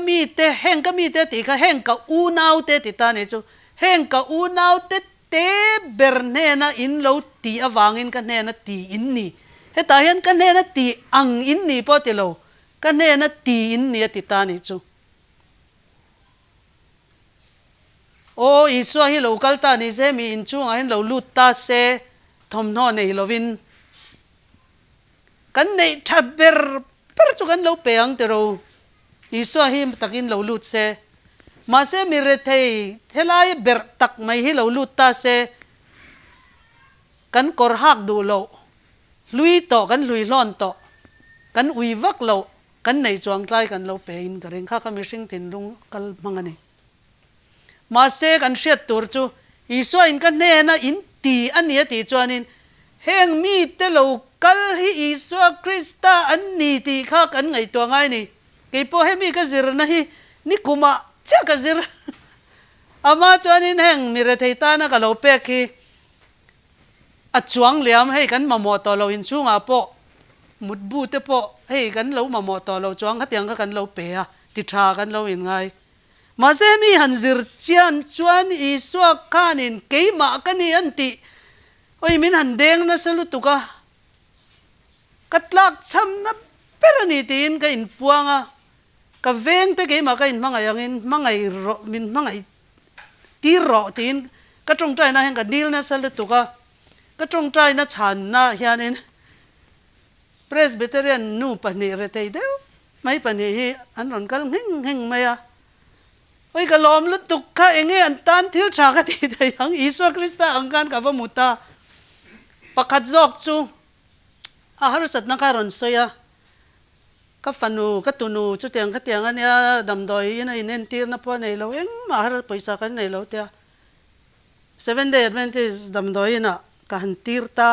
mi te ti kha heng ka u nau te ti ta ne chu heng ka u nau te berne na in lo ti awangin ka ne na ti in ni he ta hian ka ne na ti ang in ni po ti lo ka ne na ti in ni ti ta ni chu o iswa hi local ta ni se mi in chu ngain lo lut ta se thom no nei lovin kan nei thaber per chu kan lo peang te ro iswa hi takin lo lut se ma se mi re thei thelai ber tak mai hi lo lut ta se kan kor hak du lo lui to kan lui lon to kan ui vak lo kan nei chuang tlai kan lo pe in ka reng kha ka mi hring tin lung kal mangani ma se kan hriat tur chu iswa in kan ne na in ti ania ti chuanin heng mi te lo kal hi iswa krista an ni ti kha kan ngai to ngai ni ke po he mi ka zir na hi ni kuma cha ka zir ama chuanin heng mi re thei ta na ka lo pe ki a chuang liam hei kan ma mo to lo in chunga po mut bu te po hei kan lo ma mo to lo chuang ka tiang ka kan lo pe a ti tha kan lo in ngai ma se mi han zir chian chuan iswa khanin ke ma ka ni an ti oi min han deng na salu tu ka katlak cham na perani tin ka in puanga ka veng te ke ma ka in mangai angin mangai ro min mangai ti ro tin ka tong trai na heng ka dil na salu tu ka tong trai na chan na hianin presbyterian nu pani re tei deu mai pani hi an ron kal heng mai a oi ka lom lu tuk kha enge an tan thil tha ka ti dai ang iswa krista ang kan ka ba muta pakhat jok chu a har sat na ka ron soya ka fanu ka tunu chu tiang ka tiang ania dam doi ina inen tir na po nei lo eng ma har paisa kan nei lo tia 7 day adventist dam doi na ka han tir ta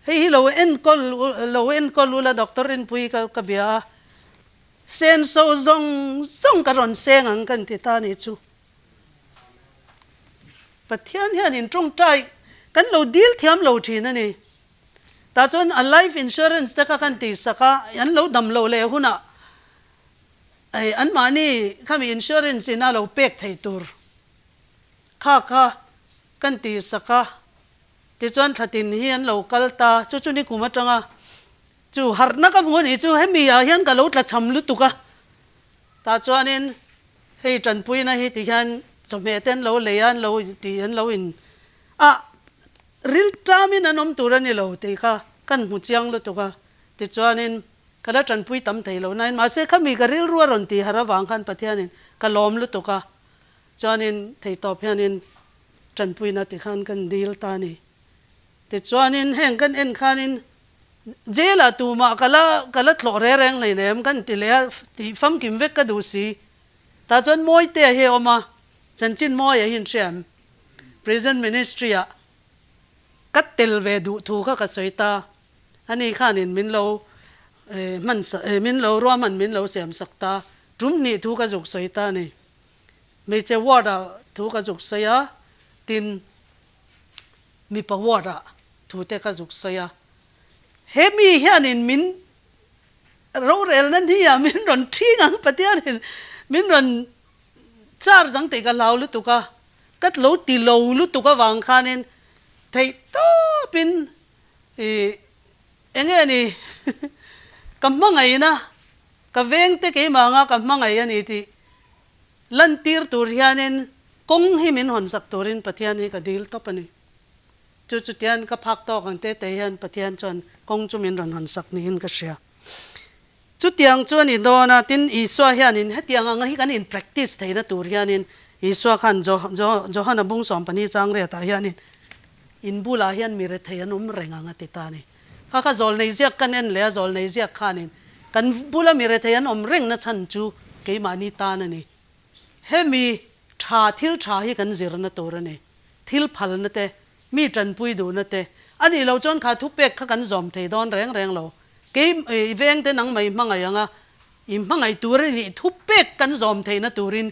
hei lo en kol ula doctor in pui ka bia sen so zong ka ron seng ang kan ti ta ni chu pathian hian in trong trai kan lo deal thiam lo thin ani ta chon a life insurance ta ka kan ti saka an lo dam lo le huna ai an mani khami insurance ina lo pek thei tur kha kan ti saka ti chuan thatin hi an lo kal ta chu ni kuma tanga chu harna ka ngoni chu hemi a hian ka lo tla cham lu tuka ta chuanin hei tran pui na hi ti hian chome ten lo leyan lo ti an lo in a ril tamin anom turani lo te kha kan hu chiang lu tuka ti chuanin kala tran pui tam thei lo nain ma se khami ka ril ruwa ron ti hara wang khan pathianin ka lom lu tuka chuanin thei top hianin tran pui na ti khan kan dil ta ni ติดชวนนินแห่งกันเอ็นขานินเจล่าตูมากัละทลอเร่งเลยเนี่ยมันกันติเลียติฟัมกิมเวกก็ดูสิแต่จนมวยเตะเฮออกมาจันจินมวยหินเชียม prison ministry อะกัดเตลเวดูถูกก็สวยตาอันนี้ขานินมินเรามันมินเรารัวมันมินเราเสียมสักตาจุ่มนี่ถูกกระจุกสวยตานี่ไม่เจ้าวอดอะถูกกระจุกสวยตินมีประวัติอะถูกแต่กระจุกสวยเฮมีเฮียนินมินเราเรลนั่นที่มินรอนที่งังปะเดียนินมินรอนจาร์จังติกันเราลุตุกะกัดเราตีเราลุตุกะวางขานินไทยโตเป็นเอ็งเงี้ยนี่กำมังไงนะกะเวงเตะกี่มังอะกำมังไงอันนี้ที่ลันตีร์ตัวเฮียนินกงให้มินหอนสักตัวรินปะเทียนนี่ก็ดีลต่อไปนี่จุดเทียนก็พักต่อกันเตะเฮียนปะเทียนจนกงจุมินหอนสักนี่ก็เสียจุดเตียงจวนนี่โดนตินอีสวาเฮียนินเฮตียงอ่ะให้กันอิน practice เท่านั้นตัวเฮียนินอีสวาขันจอฮันบุ้งสอมปนีจังเรียตาเฮียนินอินบุลาเฮียนมีเรทเฮียนแรงอ่ะติดตานี่ข้าจอลในเสียกันเอ็นเลยจอลในเสียขานินกันบุลามีเรทเฮียนแรงนะฉันจูเกี่ยมานิตานี่เฮมีชาทิลชาให้กันเจรนะตัวนี่ทิลพัลนะเตมีจันปุยดูนะเตอันนี้เราจนขาทุบเป็กกันจอมเทดอนแรงเราเกี่ยเวงเตนังไม่มังไงยังอ่ะอิมมังไงตัวนี่ทุบเป็กกันจอมเทนะตัวริน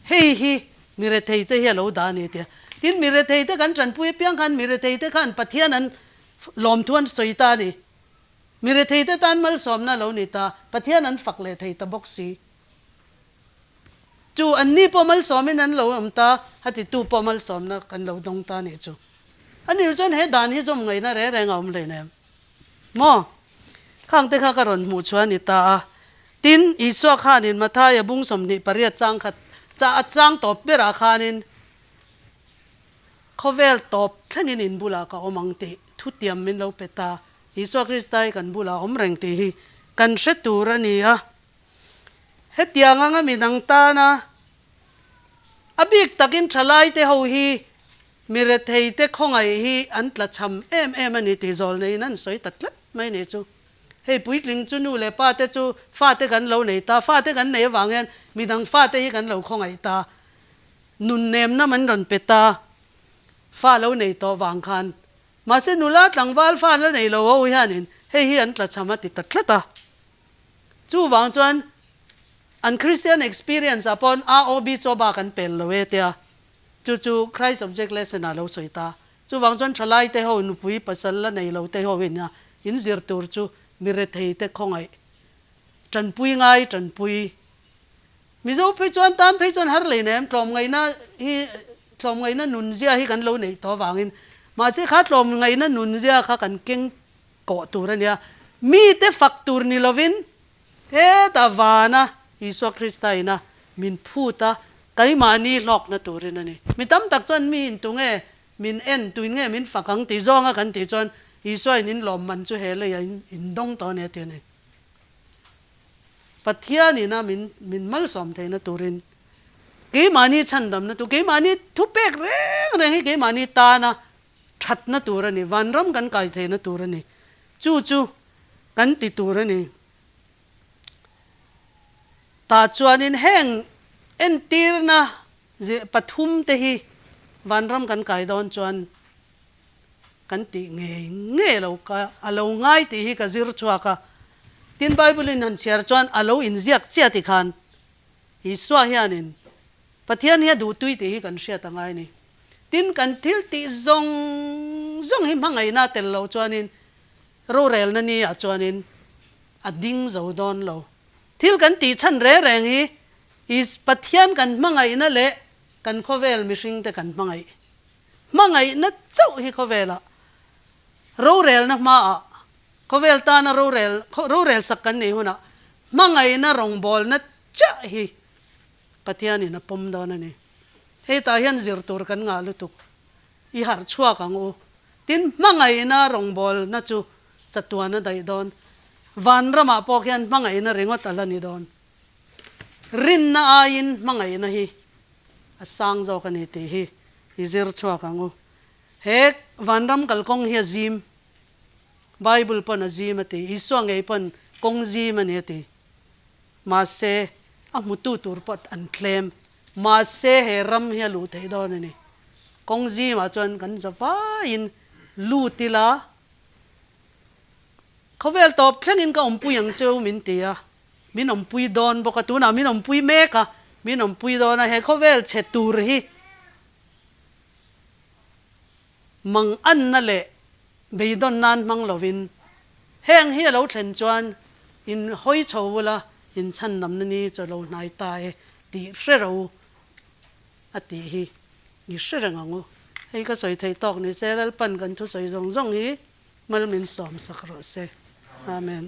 เฮ้ยมีเรทเตเฮียเราดานี่เตทินมีเรทเตกันจันปุยเปียงกันมีเรทเตกันปะเทียนั้นลมทวนสวยตานี่มีเรทเตตันมัลสอมนะเรานี่ตาปะเทียนั้นฝักเลทตาบ็อกซีจูอันนี้พอมัลสอมินั้นเราอัมตาฮัติตูพอมัลสอมนะกันเราดงตานี่จูอันนี้จนเฮดานฮิจมไงนะแรงเอาเลยเนี่ยมอข้างเตะข้ากระรอนหมู่ชวนนี่ตาตินอีสวาขานินมาทายบุ้งสมนิปริยจังขัดจะจังตบเบราขานินเขาเวลตบท่านินบุลากาอมังติทุติยมมินเราเปตาอีสวาคริสต์ไตกันบุลาอมแรงตีกันเสตูระนี่ฮะเฮตียงงมีดังตานะอบิกตะกินทลายเตหูฮีมีเรทเตคงไอฮีอันตละชำมันนี่ติจอลในนั้นสวยตัดลัดไม่เนี่ยจูเฮ้ยปุยลิงจูนูเลยป้าเตจูฟ้าเตกันเราในตาฟ้าเตกันในวางเงินมีดังฟ้าเตกันเราคงไอตานุนเนมนะมันรอนเปตาฟ้าเราในตัววางคันมาเสนุลาหลังวาลฟ้าแล้วในเราโอ้ยฮะนี่เฮ้ยอันตละชำติดตัดลัดตาจูวางจวนอัน Christian experience upon ROB โซบากันเป็นเลยเตียจูChrist subject lesson เราสวยตาจูวางจวนทลายเตะหัวนุปุยปัสสละในเราเตะหัววิญญาอินเสียร์ตัวจูมีเรทเตะคงไอจันปุยไงจันปุยมิโซไปจวนตามไปจวนฮาร์เลยเนี่ยกลมไงนะฮีกลมไงนะนุนเสียให้กันเราในตัววางินมาเสียขาดกลมไงนะนุนเสียขากันเก่งเกาะตัวเนี่ยมีแต่ฝักตัวนี่ลวินตาวานะอีสวาคริสต์ไตนะมินพูดตาไกมานี่หลอกนะตัวเรนนี่มิตั้มตักจนมีนตุงมินเอ็นตุงมินฝักขังตีจองกันตีจนอีสวยนินหลอมมันจะเฮเลยอินดงตอนเนี่ยเตียนปัทยานี่นะมินมัลสอมเทนะตัวเรนไกมานี่ฉันดำนะตัวไกมานี่ทุบเปกเร่งให้ไกมานี่ตานะชัดนะตัวเรนวันรำกันไกเทนะตัวเรนจู่กันตีตัวเรนตาจวนนินแห้งเอ็นตีร์นะปฐุมเตหีวันรำกันไก่ดอนจวนกันตีเงี้ยเราก็เราง่ายตีฮีก็ซิรชัวก็ตินไบเบิลนันเชียร์จวนเราอินเสียกเจียติขันฮิสวาเฮียนินปะเทียนเฮียดูตุยตีฮีกันเชียตั้งไงนี่ตินกันทิลตีซงหิมังไงน่าเตลเราจวนนินโรเรลนั่นนี่จวนนินอดิ้งจะดอนเราทิลกันตีฉันเร่งฮีอิสปัทยันกันมังไงนั่นแหละกันข้อเวลมิชิงแต่กันมังไงนั่นเจ้าฮีข้อเวลโรเรลนะมาข้อเวลตานะโรเรลสักกันนี่หุ่นมังไงนะรองบอลนั่นเจ้าฮีปัทยันนี่นะปมดอนนี่เฮตายันซิร์ตัวกันงาลุตุกอีหาร์ชัวกังโอตินมังไงนะรองบอลนั่นจูจัตัวนั่นได้ดอนวันรำมาพอกันมังไงนะเริงวัตละนี่ดอนรินน่าอินมังไงนะฮีสังโจกันนี่ตีฮีอิซิร์ชัวกังโอเฮ van ram kal kong hi zim Bible pon azim ati iswang ei pon kong zim ani ati ma se amutu tur pot an claim ma se he ram hi lu thei don ani kong zim ma chuan kan zawa in lu tila khavel top thleng in ka ompui ang cheu min tia min ompui don boka tu na min ompui me ka min ompui don a he khavel che tur hi mang an na le beidon nan mang lovin heng hi lo thlen chuan in hoi chawla in chan nam ni chalo nai ta e ti rero ati hi ni hrengangu hei ka soi thei tok ni selal pan kan thu soi zong zong hi mal min som sakro se amen